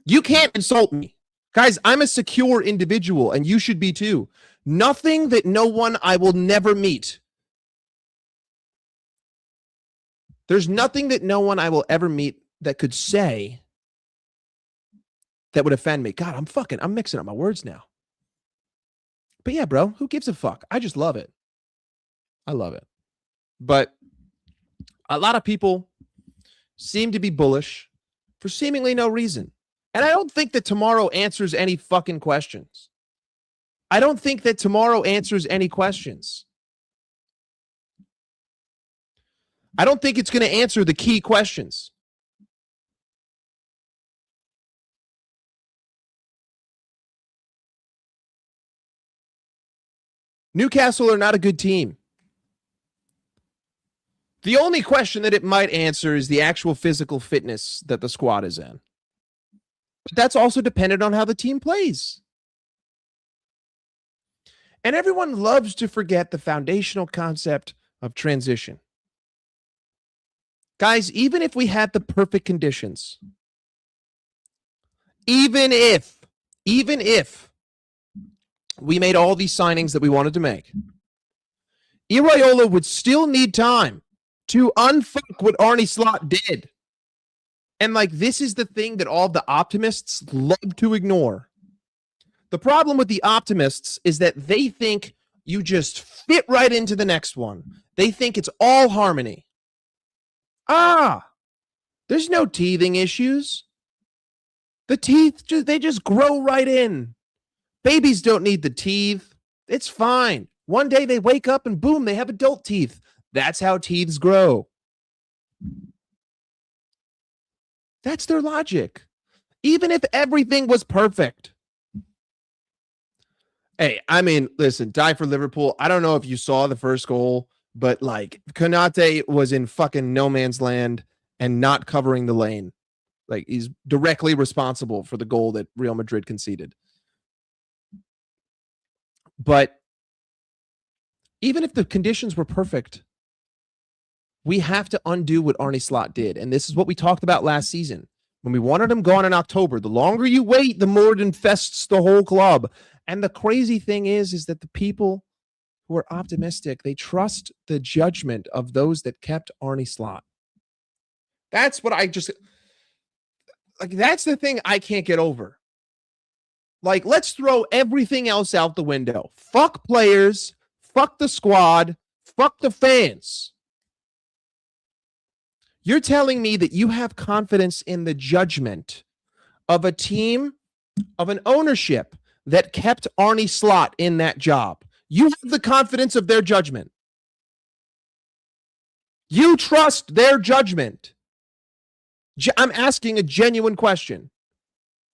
You can't insult me. Guys, I'm a secure individual, and you should be too. Nothing that no one I will never meet. There's nothing that no one I will ever meet that could say that would offend me. God, I'm mixing up my words now. But yeah, bro, who gives a fuck? I just love it. I love it. But a lot of people seem to be bullish for seemingly no reason. And I don't think that tomorrow answers any fucking questions. I don't think that tomorrow answers any questions. I don't think it's going to answer the key questions. Newcastle are not a good team. The only question that it might answer is the actual physical fitness that the squad is in. But that's also dependent on how the team plays. And everyone loves to forget the foundational concept of transition. Guys, even if we had the perfect conditions, even if we made all these signings that we wanted to make, Iraola would still need time to unfuck what Arne Slot did. And like, this is the thing that all the optimists love to ignore. The problem with the optimists is that they think you just fit right into the next one. They think it's all harmony. There's no teething issues. The teeth, they just grow right in. Babies don't need the teeth. It's fine. One day they wake up and boom, they have adult teeth. That's how teeths grow. That's their logic. Even if everything was perfect. Hey, I mean, listen, die for Liverpool. I don't know if you saw the first goal, but like Konate was in fucking no man's land and not covering the lane. Like, he's directly responsible for the goal that Real Madrid conceded. But even if the conditions were perfect, we have to undo what Arne Slot did. And this is what we talked about last season. When we wanted him gone in October, the longer you wait, the more it infests the whole club. And the crazy thing is that the people who are optimistic, they trust the judgment of those that kept Arne Slot. That's what that's the thing I can't get over. Like, let's throw everything else out the window. Fuck players, fuck the squad, fuck the fans. You're telling me that you have confidence in the judgment of a team, of an ownership that kept Arne Slot in that job. You have the confidence of their judgment. You trust their judgment. I'm asking a genuine question.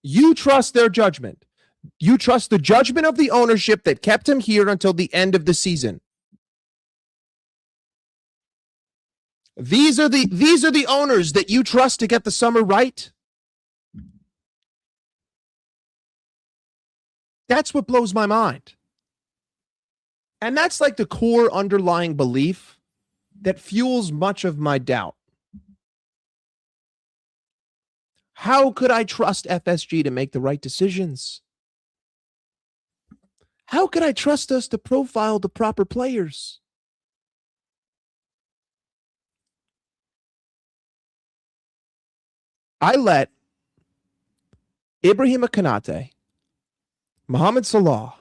You trust their judgment. You trust the judgment of the ownership that kept him here until the end of the season. These are the owners that you trust to get the summer right. That's what blows my mind. And that's like the core underlying belief that fuels much of my doubt. How could I trust FSG to make the right decisions? How could I trust us to profile the proper players? I let Ibrahima Konate, Mohamed Salah,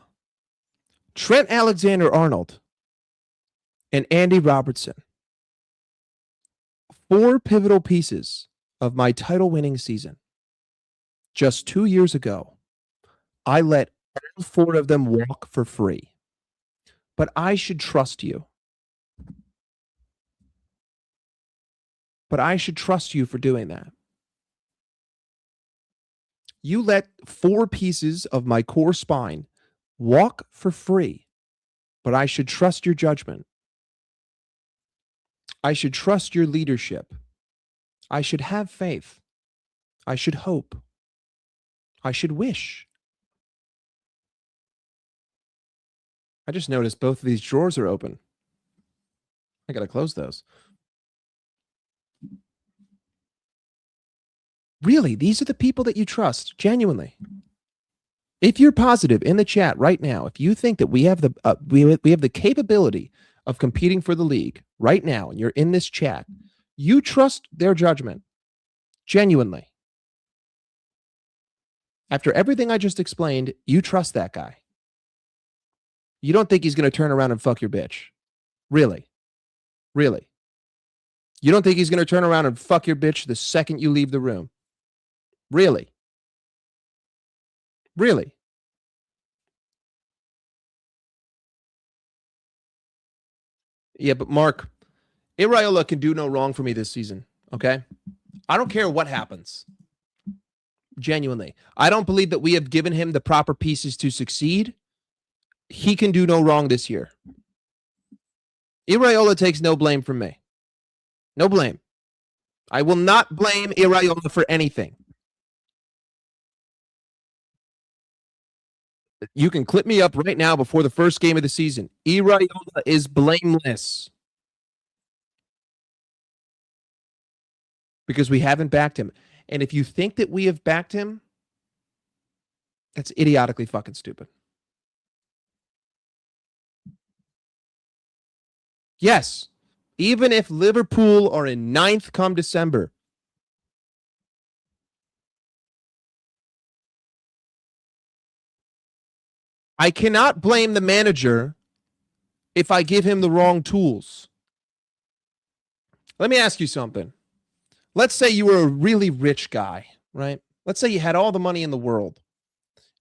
Trent Alexander-Arnold, and Andy Robertson, 4 pivotal pieces of my title-winning season. Just 2 years ago, I let all 4 of them walk for free. But I should trust you. But I should trust you for doing that. You let 4 pieces of my core spine walk for free, but I should trust your judgment. I should trust your leadership. I should have faith. I should hope. I should wish. I just noticed both of these drawers are open. I got to close those. Really, these are the people that you trust, genuinely. If you're positive in the chat right now, if you think that we have the capability of competing for the league right now, and you're in this chat, you trust their judgment, genuinely. After everything I just explained, you trust that guy. You don't think he's going to turn around and fuck your bitch. Really? Really? You don't think he's going to turn around and fuck your bitch the second you leave the room? Really? Really? Yeah, but Mark, Iraola can do no wrong for me this season, okay? I don't care what happens. Genuinely. I don't believe that we have given him the proper pieces to succeed. He can do no wrong this year. Iraola takes no blame from me. No blame. I will not blame Iraola for anything. You can clip me up right now before the first game of the season. Iraola is blameless. Because we haven't backed him. And if you think that we have backed him, that's idiotically fucking stupid. Yes, even if Liverpool are in 9th come December, I cannot blame the manager if I give him the wrong tools. Let me ask you something. Let's say you were a really rich guy, right? Let's say you had all the money in the world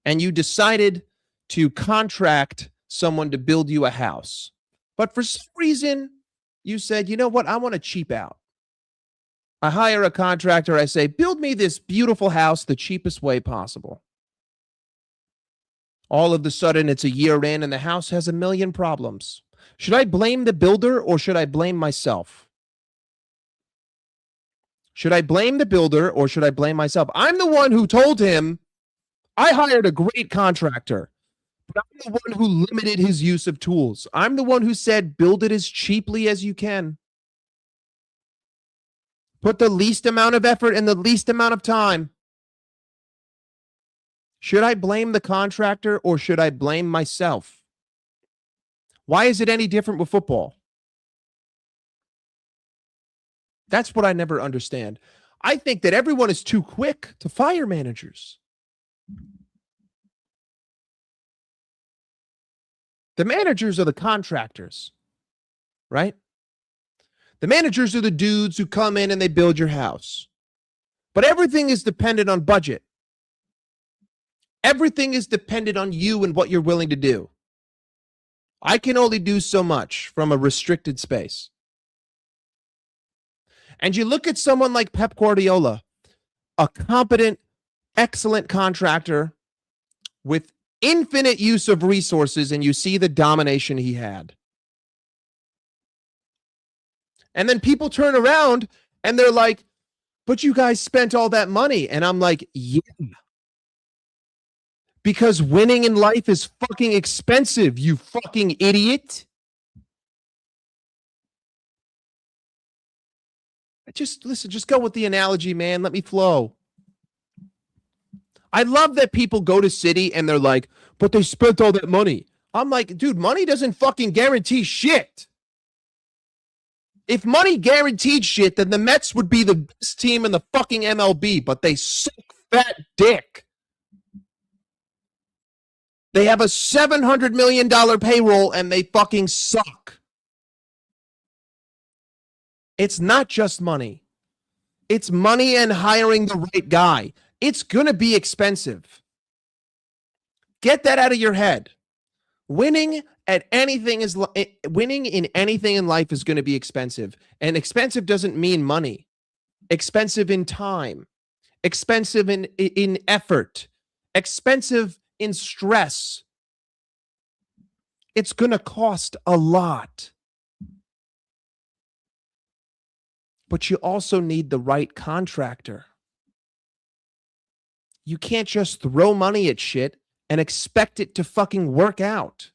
and you decided to contract someone to build you a house. But for some reason, you said, you know what? I want to cheap out. I hire a contractor. I say, build me this beautiful house the cheapest way possible. All of a sudden, it's a year in and the house has a million problems. Should I blame the builder or should I blame myself? Should I blame the builder or should I blame myself? I'm the one who told him I hired a great contractor, but I'm the one who limited his use of tools. I'm the one who said, build it as cheaply as you can. Put the least amount of effort and the least amount of time. Should I blame the contractor or should I blame myself? Why is it any different with football? That's what I never understand. I think that everyone is too quick to fire managers. The managers are the contractors, right? The managers are the dudes who come in and they build your house. But everything is dependent on budget. Everything is dependent on you and what you're willing to do. I can only do so much from a restricted space. And you look at someone like Pep Guardiola, a competent, excellent contractor with infinite use of resources, and you see the domination he had. And then people turn around and they're like, but you guys spent all that money. And I'm like, yeah. Because winning in life is fucking expensive, you fucking idiot. Just listen, just go with the analogy, man. Let me flow. I love that people go to City and they're like, but they spent all that money. I'm like, dude, money doesn't fucking guarantee shit. If money guaranteed shit, then the Mets would be the best team in the fucking MLB, but they suck fat dick. They have a $700 million payroll and they fucking suck. It's not just money. It's money and hiring the right guy. It's going to be expensive. Get that out of your head. Winning in anything in life is going to be expensive. And expensive doesn't mean money. Expensive in time. Expensive in effort. Expensive in stress. It's going to cost a lot. But you also need the right contractor. You can't just throw money at shit and expect it to fucking work out.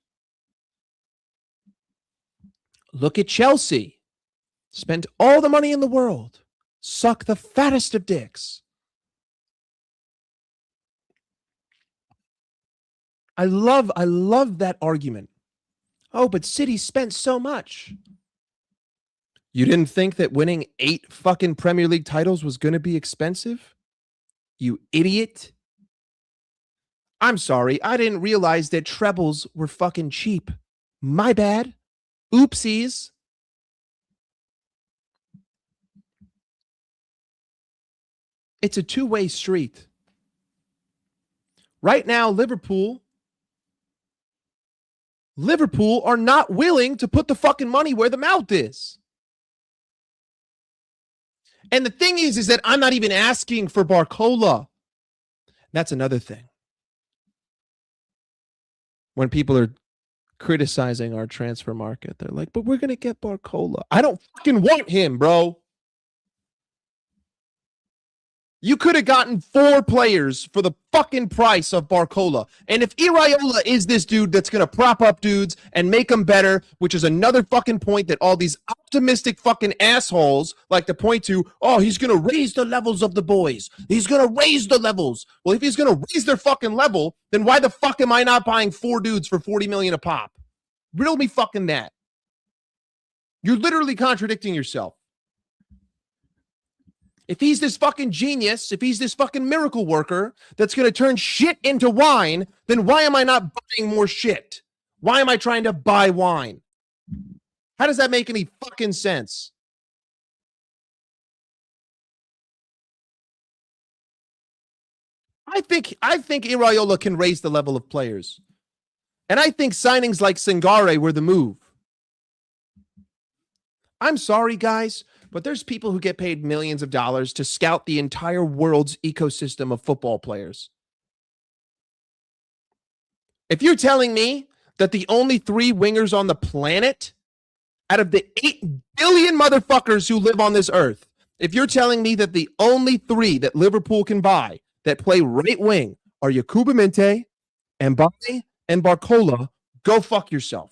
Look at Chelsea. Spent all the money in the world. Suck the fattest of dicks. I love that argument. Oh, but City spent so much. You didn't think that winning 8 fucking Premier League titles was going to be expensive? You idiot. I'm sorry. I didn't realize that trebles were fucking cheap. My bad. Oopsies. It's a two-way street. Right now, Liverpool are not willing to put the fucking money where the mouth is. And the thing is that I'm not even asking for Barcola. That's another thing. When people are criticizing our transfer market, they're like, but we're going to get Barcola. I don't fucking want him, bro. You could have gotten 4 players for the fucking price of Barcola. And if Iraola is this dude that's going to prop up dudes and make them better, which is another fucking point that all these optimistic fucking assholes like to point to, oh, he's going to raise the levels of the boys. He's going to raise the levels. Well, if he's going to raise their fucking level, then why the fuck am I not buying 4 dudes for 40 million a pop? Riddle me fucking that. You're literally contradicting yourself. If he's this fucking genius, if he's this fucking miracle worker that's going to turn shit into wine, then why am I not buying more shit? Why am I trying to buy wine? How does that make any fucking sense? I think Iraola can raise the level of players. And I think signings like Sangare were the move. I'm sorry, guys, but there's people who get paid millions of dollars to scout the entire world's ecosystem of football players. If you're telling me that the only 3 wingers on the planet out of the 8 billion motherfuckers who live on this earth, if you're telling me that the only 3 that Liverpool can buy that play right wing are Yakuba Minte, Mbappe, and Barcola, go fuck yourself.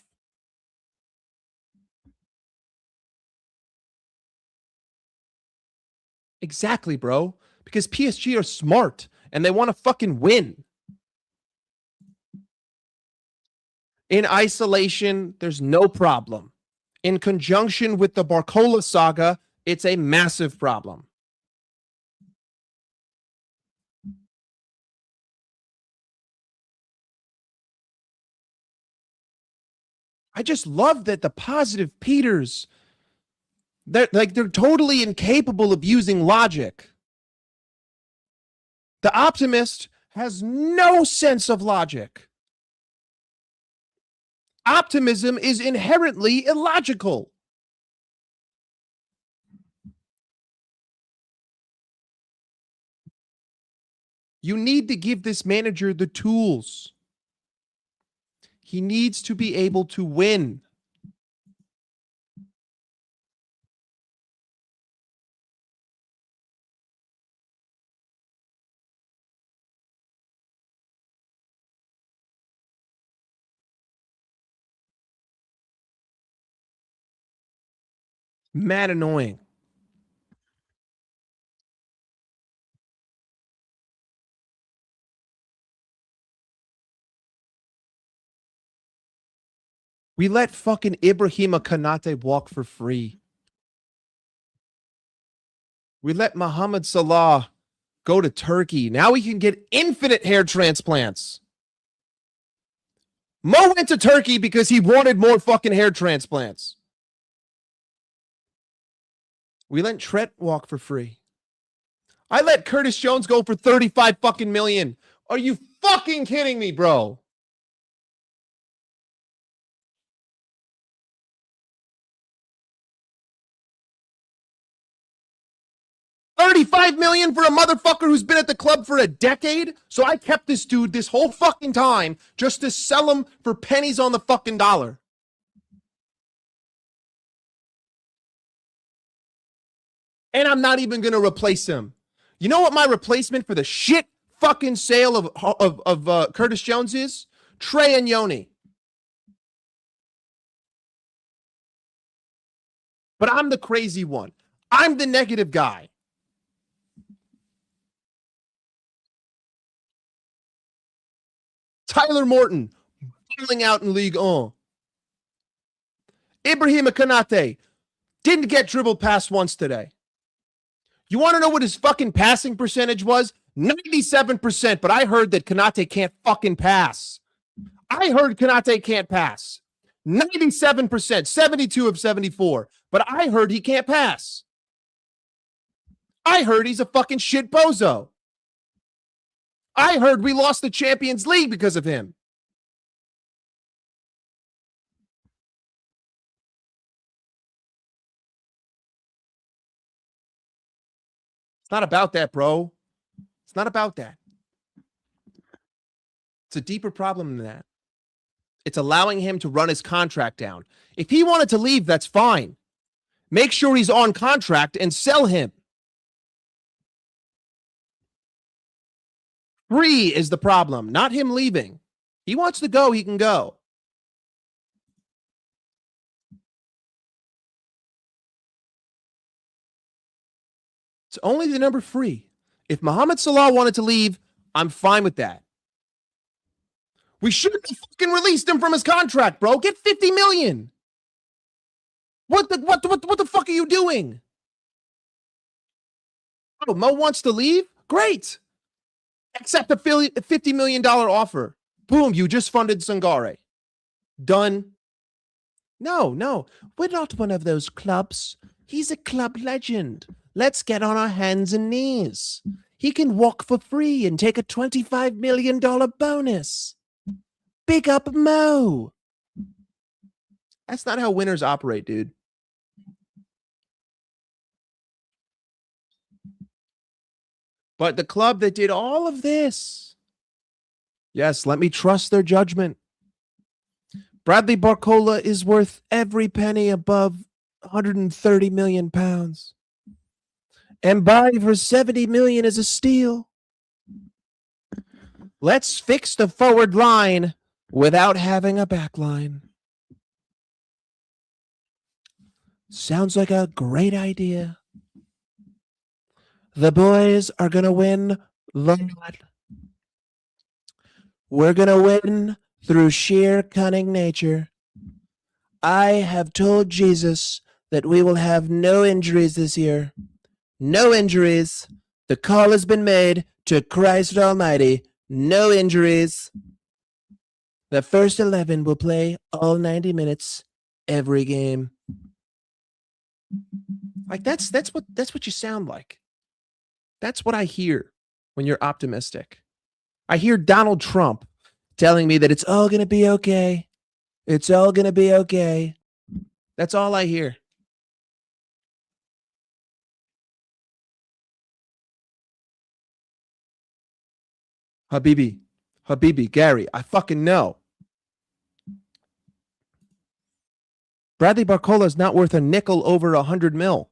Exactly, bro. Because PSG are smart and they want to fucking win. In isolation, there's no problem. In conjunction with the Barcola saga, it's a massive problem. I just love that the positive Peters, they're totally incapable of using logic. The optimist has no sense of logic. Optimism is inherently illogical. You need to give this manager the tools. He needs to be able to win. Mad annoying. We let fucking Ibrahima Konate walk for free. We let Mohamed Salah go to Turkey. Now we can get infinite hair transplants. Mo went to Turkey because he wanted more fucking hair transplants. We let Trent walk for free. I let Curtis Jones go for 35 fucking million. Are you fucking kidding me, bro? $35 million for a motherfucker who's been at the club for a decade? So I kept this dude this whole fucking time just to sell him for pennies on the fucking dollar. And I'm not even going to replace him. You know what my replacement for the shit fucking sale of Curtis Jones is? Trey and Yoni. But I'm the crazy one. I'm the negative guy. Tyler Morton, balling out in League 1. Ibrahim Konate didn't get dribbled past once today. You want to know what his fucking passing percentage was? 97%, but I heard that Konate can't fucking pass. I heard Konate can't pass. 97%, 72 of 74, but I heard he can't pass. I heard he's a fucking shit bozo. I heard we lost the Champions League because of him. It's not about that, bro. It's not about that. It's a deeper problem than that. It's allowing him to run his contract down. If he wanted to leave, that's fine. Make sure he's on contract and sell him. Free is the problem, not him leaving. He wants to go, he can go. It's only the number free. If Mohamed Salah wanted to leave, I'm fine with that. We shouldn't have fucking released him from his contract, bro. Get 50 million. What the fuck are you doing? Oh, Mo wants to leave? Great. Accept a $50 million offer. Boom, you just funded Sangare. Done. No. We're not one of those clubs. He's a club legend. Let's get on our hands and knees. He can walk for free and take a $25 million bonus. Big up Mo. That's not how winners operate, dude. But the club that did all of this, yes, let me trust their judgment. Bradley Barcola is worth every penny above 130 million pounds. And buy for 70 million is a steal. Let's fix the forward line without having a back line. Sounds like a great idea. The boys are going to win the lot. We're going to win through sheer cunning nature. I have told Jesus that we will have no injuries this year. No injuries. The call has been made to Christ Almighty. No injuries. The first 11 will play all 90 minutes every game. Like that's what you sound like. That's what I hear when you're optimistic. I hear Donald Trump telling me that it's all going to be okay. It's all going to be okay. That's all I hear. Habibi, Gary, I fucking know. Bradley Barcola is not worth a nickel over 100 mil.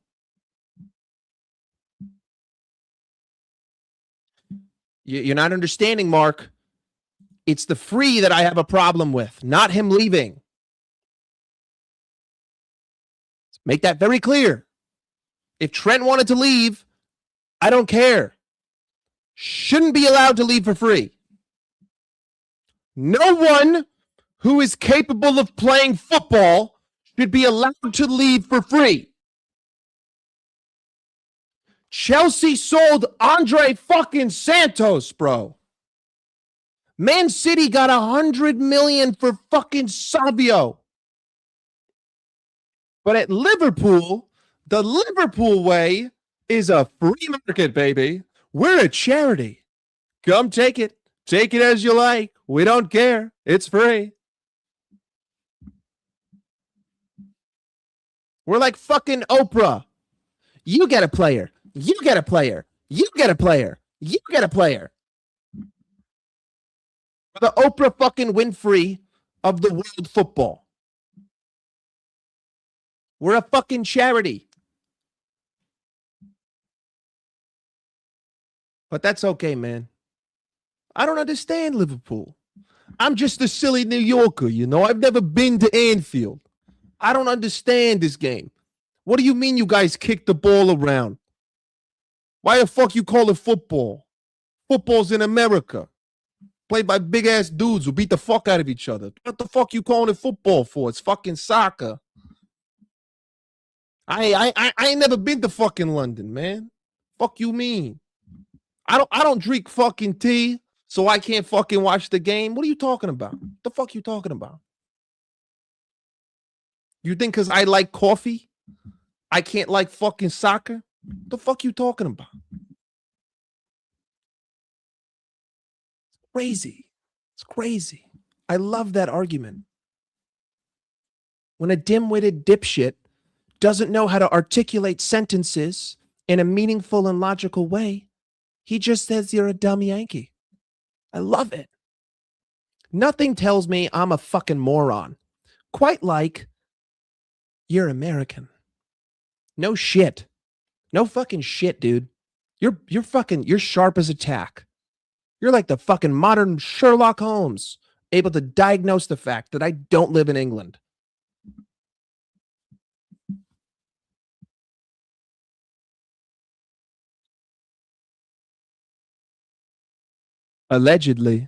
You're not understanding, Mark. It's the free that I have a problem with, not him leaving. Make that very clear. If Trent wanted to leave, I don't care. Shouldn't be allowed to leave for free. No one who is capable of playing football should be allowed to leave for free. Chelsea sold Andre fucking Santos, bro. Man City got $100 million for fucking Savio. But at Liverpool, the Liverpool way is a free market, baby. We're a charity. Come take it. Take it as you like. We don't care. It's free. We're like fucking Oprah. You get a player. You get a player. You get a player. You get a player. The Oprah fucking Winfrey of the world football. We're a fucking charity. But that's okay, man. I don't understand Liverpool. I'm just a silly New Yorker, you know. I've never been to Anfield. I don't understand this game. What do you mean you guys kick the ball around? Why the fuck you call it football? Football's in America. Played by big ass dudes who beat the fuck out of each other. What the fuck you calling it football for? It's fucking soccer. I ain't never been to fucking London, man. Fuck you mean? I don't drink fucking tea, so I can't fucking watch the game. What are you talking about? The fuck you talking about? You think because I like coffee, I can't like fucking soccer? The fuck you talking about? It's crazy. It's crazy. I love that argument. When a dim-witted dipshit doesn't know how to articulate sentences in a meaningful and logical way, he just says you're a dumb Yankee. I love it. Nothing tells me I'm a fucking moron. Quite like you're American. No shit. No fucking shit, dude. You're sharp as a tack. You're like the fucking modern Sherlock Holmes, able to diagnose the fact that I don't live in England. Allegedly.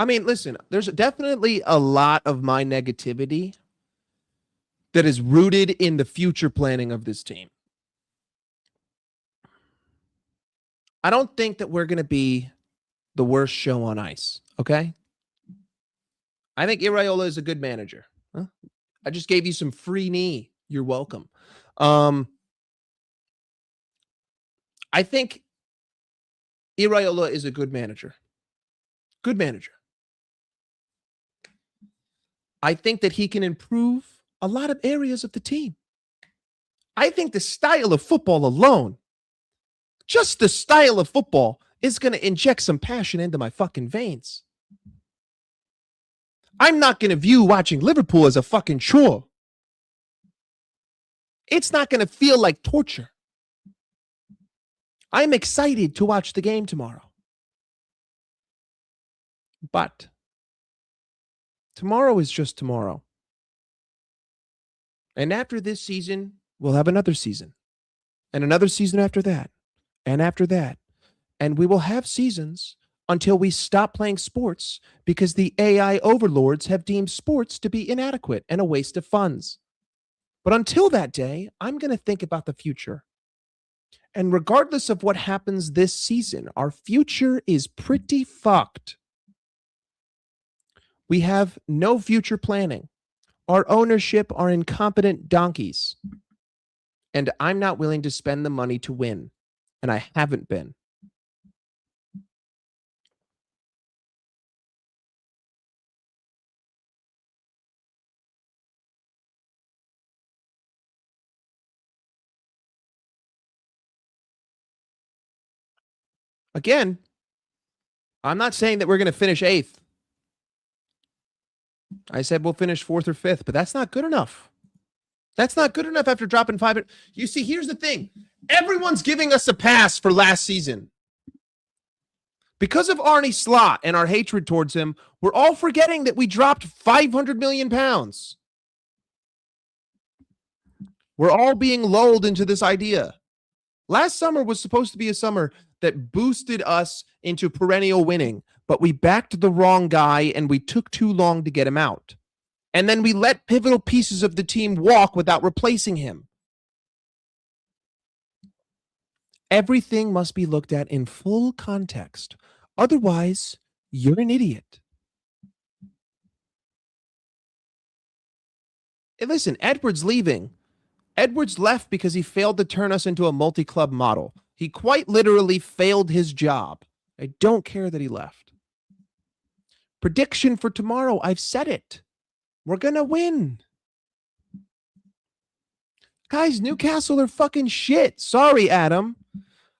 I mean, listen, there's definitely a lot of my negativity that is rooted in the future planning of this team. I don't think that we're going to be the worst show on ice, okay? I think Iraola is a good manager. Huh? I just gave you some free knee. You're welcome. I think Iraola is a good manager. Good manager. I think that he can improve a lot of areas of the team. I think the style of football alone, just the style of football, is going to inject some passion into my fucking veins. I'm not going to view watching Liverpool as a fucking chore. It's not going to feel like torture. I'm excited to watch the game tomorrow. But tomorrow is just tomorrow. And after this season, we'll have another season. And another season after that. And after that. And we will have seasons until we stop playing sports because the AI overlords have deemed sports to be inadequate and a waste of funds. But until that day, I'm going to think about the future. And regardless of what happens this season, our future is pretty fucked. We have no future planning. Our ownership are incompetent donkeys. And I'm not willing to spend the money to win. And I haven't been. Again, I'm not saying that we're going to finish 8th. I said we'll finish 4th or 5th, but that's not good enough. That's not good enough after dropping 5. You see, here's the thing. Everyone's giving us a pass for last season. Because of Arne Slot and our hatred towards him, we're all forgetting that we dropped 500 million pounds. We're all being lulled into this idea. Last summer was supposed to be a summer that boosted us into perennial winning, but we backed the wrong guy and we took too long to get him out. And then we let pivotal pieces of the team walk without replacing him. Everything must be looked at in full context. Otherwise, you're an idiot. Hey, listen, Edwards leaving. Edwards left because he failed to turn us into a multi-club model. He quite literally failed his job. I don't care that he left. Prediction for tomorrow, I've said it. We're going to win. Guys, Newcastle are fucking shit. Sorry, Adam.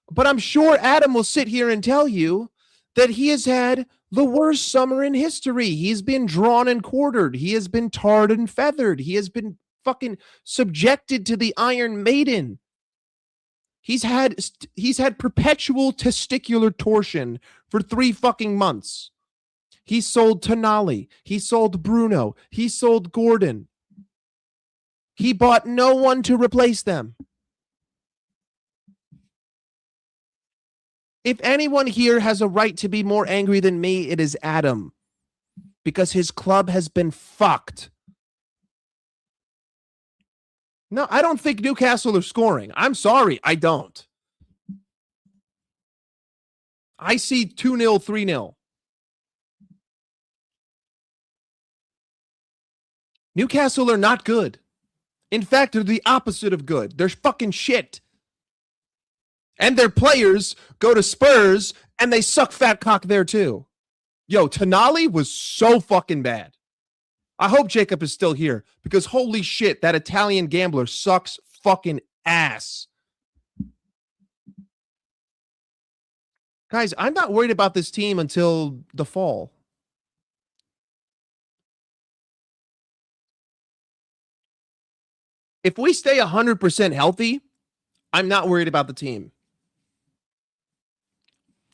But I'm sure Adam will sit here and tell you that he has had the worst summer in history. He's been drawn and quartered. He has been tarred and feathered. He has been fucking subjected to the Iron Maiden. He's had perpetual testicular torsion for 3 fucking months. He sold Tonali. He sold Bruno. He sold Gordon. He bought no one to replace them. If anyone here has a right to be more angry than me, it is Adam. Because his club has been fucked. No, I don't think Newcastle are scoring. I'm sorry, I don't. I see 2-0, 3-0. Newcastle are not good. In fact, they're the opposite of good. They're fucking shit. And their players go to Spurs and they suck fat cock there too. Yo, Tonali was so fucking bad. I hope Jacob is still here because holy shit, that Italian gambler sucks fucking ass. Guys, I'm not worried about this team until the fall. If we stay 100% healthy, I'm not worried about the team.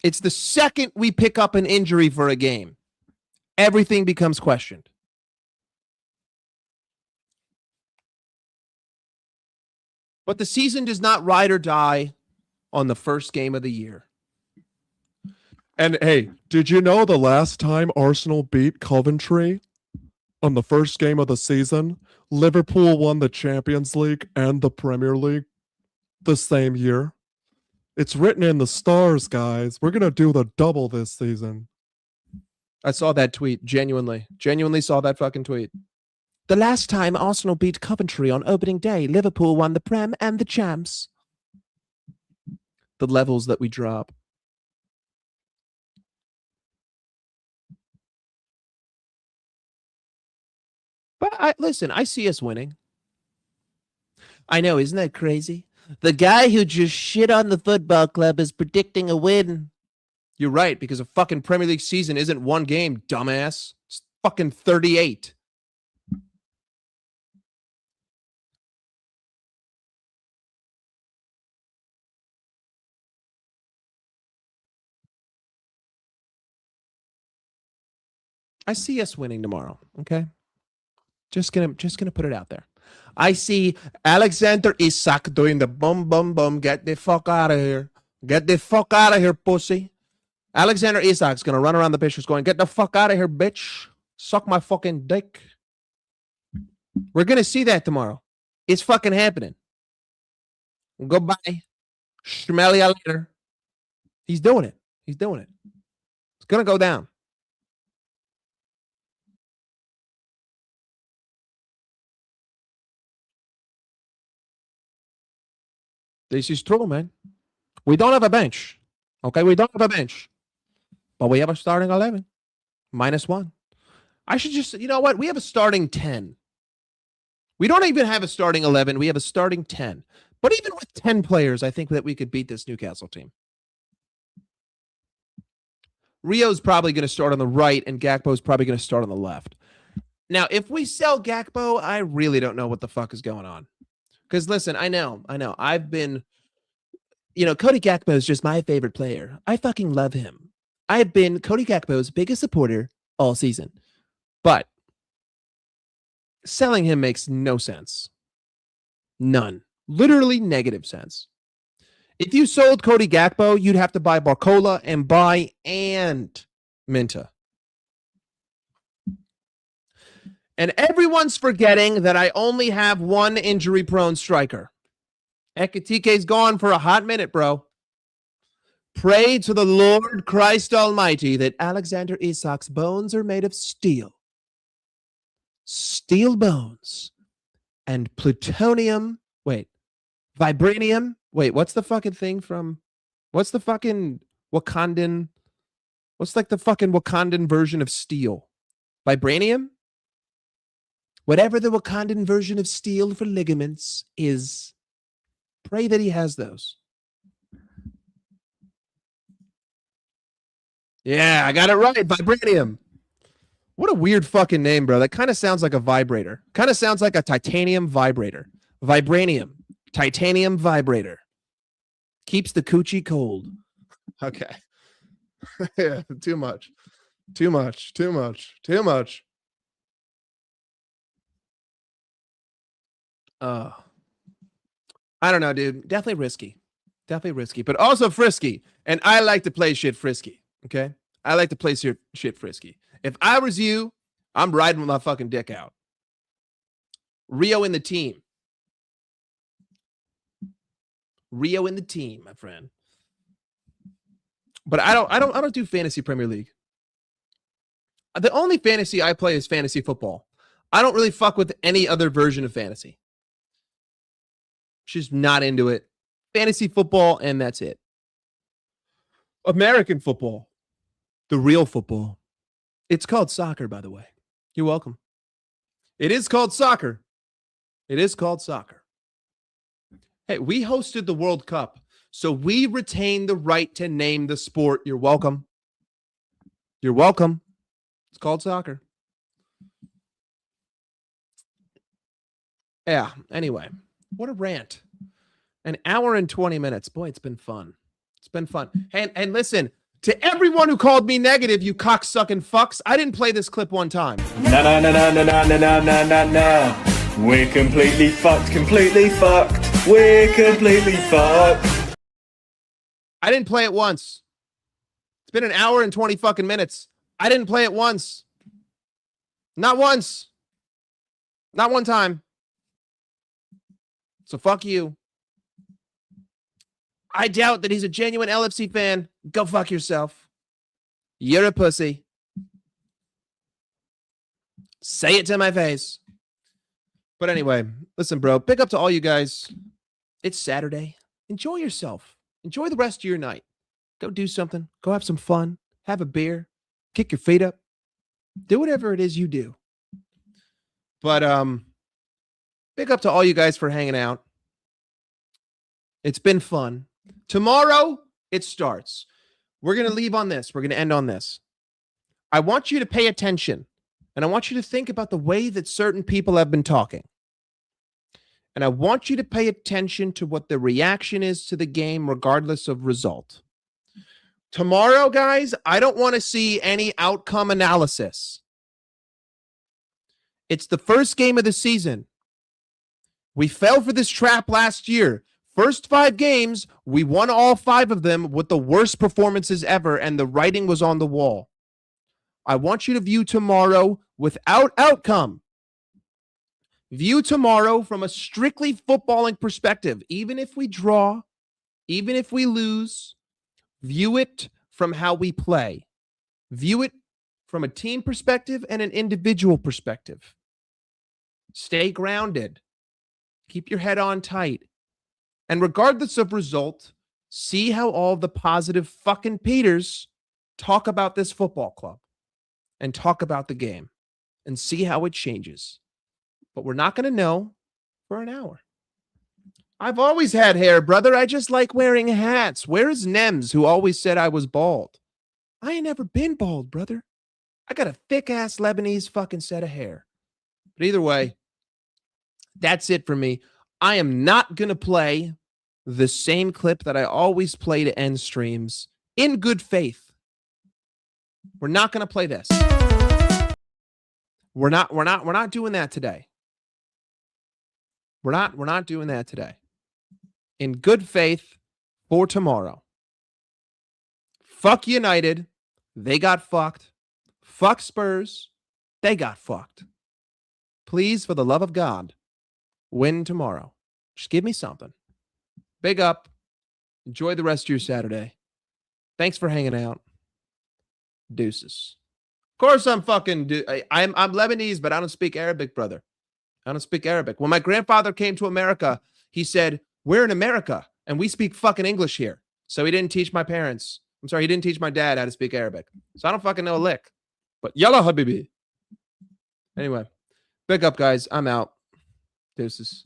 It's the second we pick up an injury for a game, everything becomes questioned. But the season does not ride or die on the first game of the year. And hey, did you know the last time Arsenal beat Coventry on the first game of the season, Liverpool won the Champions League and the Premier League the same year? It's written in the stars, guys. We're going to do the double this season. I saw that tweet, genuinely saw that fucking tweet. The last time Arsenal beat Coventry on opening day, Liverpool won the Prem and the Champs. The levels that we drop. But listen, I see us winning. I know, isn't that crazy? The guy who just shit on the football club is predicting a win. You're right, because a fucking Premier League season isn't one game, dumbass. It's fucking 38. I see us winning tomorrow, okay? Just gonna put it out there. I see Alexander Isak doing the bum bum bum. Get the fuck out of here. Get the fuck out of here, pussy. Alexander Isak's gonna run around the pitch just going, get the fuck out of here, bitch. Suck my fucking dick. We're gonna see that tomorrow. It's fucking happening. Goodbye. Smell you later. He's doing it. He's doing it. It's gonna go down. This is true, man. We don't have a bench. Okay, we don't have a bench. But we have a starting 11. -1. I should just, you know what? We have a starting 10. We don't even have a starting 11. We have a starting 10. But even with 10 players, I think that we could beat this Newcastle team. Rio's probably going to start on the right, and Gakpo's probably going to start on the left. Now, if we sell Gakpo, I really don't know what the fuck is going on. Because listen, I know. I've been, Cody Gakpo is just my favorite player. I fucking love him. I've been Cody Gakpo's biggest supporter all season. But selling him makes no sense. None. Literally negative sense. If you sold Cody Gakpo, you'd have to buy Barcola and Minta. And everyone's forgetting that I only have one injury-prone striker. Ekitike's gone for a hot minute, bro. Pray to the Lord Christ Almighty that Alexander Isak's bones are made of steel. Steel bones. And plutonium. Vibranium. What's the fucking thing from... What's the fucking Wakandan... What's like the fucking Wakandan version of steel? Vibranium? Whatever the Wakandan version of steel for ligaments is, pray that he has those. Yeah, I got it right. Vibranium. What a weird fucking name, bro. That kind of sounds like a vibrator. Kind of sounds like a titanium vibrator. Vibranium. Titanium vibrator. Keeps the coochie cold. Okay. Yeah, too much. I don't know, dude. Definitely risky. Definitely risky, but also frisky. And I like to play shit frisky. Okay. I like to play shit frisky. If I was you, I'm riding with my fucking dick out. Rio in the team. Rio in the team, my friend. But I don't do fantasy Premier League. The only fantasy I play is fantasy football. I don't really fuck with any other version of fantasy. Just not into it. Fantasy football, and that's it. American football. The real football. It's called soccer, by the way. You're welcome. It is called soccer. It is called soccer. Hey, we hosted the World Cup, so we retain the right to name the sport. You're welcome. You're welcome. It's called soccer. Yeah, anyway, what a rant. An hour and 20 minutes. Boy, it's been fun. It's been fun. And listen, to everyone who called me negative, you cocksucking fucks, I didn't play this clip one time. No. We're completely fucked, completely fucked. We're completely fucked. I didn't play it once. It's been an hour and 20 fucking minutes. I didn't play it once. Not once. Not one time. So fuck you. I doubt that he's a genuine LFC fan. Go fuck yourself. You're a pussy. Say it to my face. But anyway, listen, bro. Big up to all you guys. It's Saturday. Enjoy yourself. Enjoy the rest of your night. Go do something. Go have some fun. Have a beer. Kick your feet up. Do whatever it is you do. But big up to all you guys for hanging out. It's been fun. Tomorrow, it starts. We're going to leave on this. We're going to end on this. I want you to pay attention, and I want you to think about the way that certain people have been talking. And I want you to pay attention to what the reaction is to the game, regardless of result. Tomorrow, guys, I don't want to see any outcome analysis. It's the first game of the season. We fell for this trap last year. First 5 games, we won all 5 of them with the worst performances ever, and the writing was on the wall. I want you to view tomorrow without outcome. View tomorrow from a strictly footballing perspective. Even if we draw, even if we lose, view it from how we play. View it from a team perspective and an individual perspective. Stay grounded. Keep your head on tight. And regardless of result, see how all the positive fucking Peters talk about this football club and talk about the game and see how it changes. But we're not going to know for an hour. I've always had hair, brother. I just like wearing hats. Where is Nems, who always said I was bald? I ain't never been bald, brother. I got a thick-ass Lebanese fucking set of hair. But either way, that's it for me. I am not going to play the same clip that I always play to end streams in good faith. We're not going to play this. We're not doing that today. We're not doing that today. In good faith for tomorrow. Fuck United. They got fucked. Fuck Spurs. They got fucked. Please, for the love of God, win tomorrow. Just give me something. Big up. Enjoy the rest of your Saturday. Thanks for hanging out. Deuces. Of course I'm Lebanese, but I don't speak Arabic, brother. I don't speak Arabic. When my grandfather came to America, he said, we're in America and we speak fucking English here. So he didn't teach my parents. He didn't teach my dad how to speak Arabic. So I don't fucking know a lick. But yalla habibi. Anyway, big up, guys. I'm out. Deuces.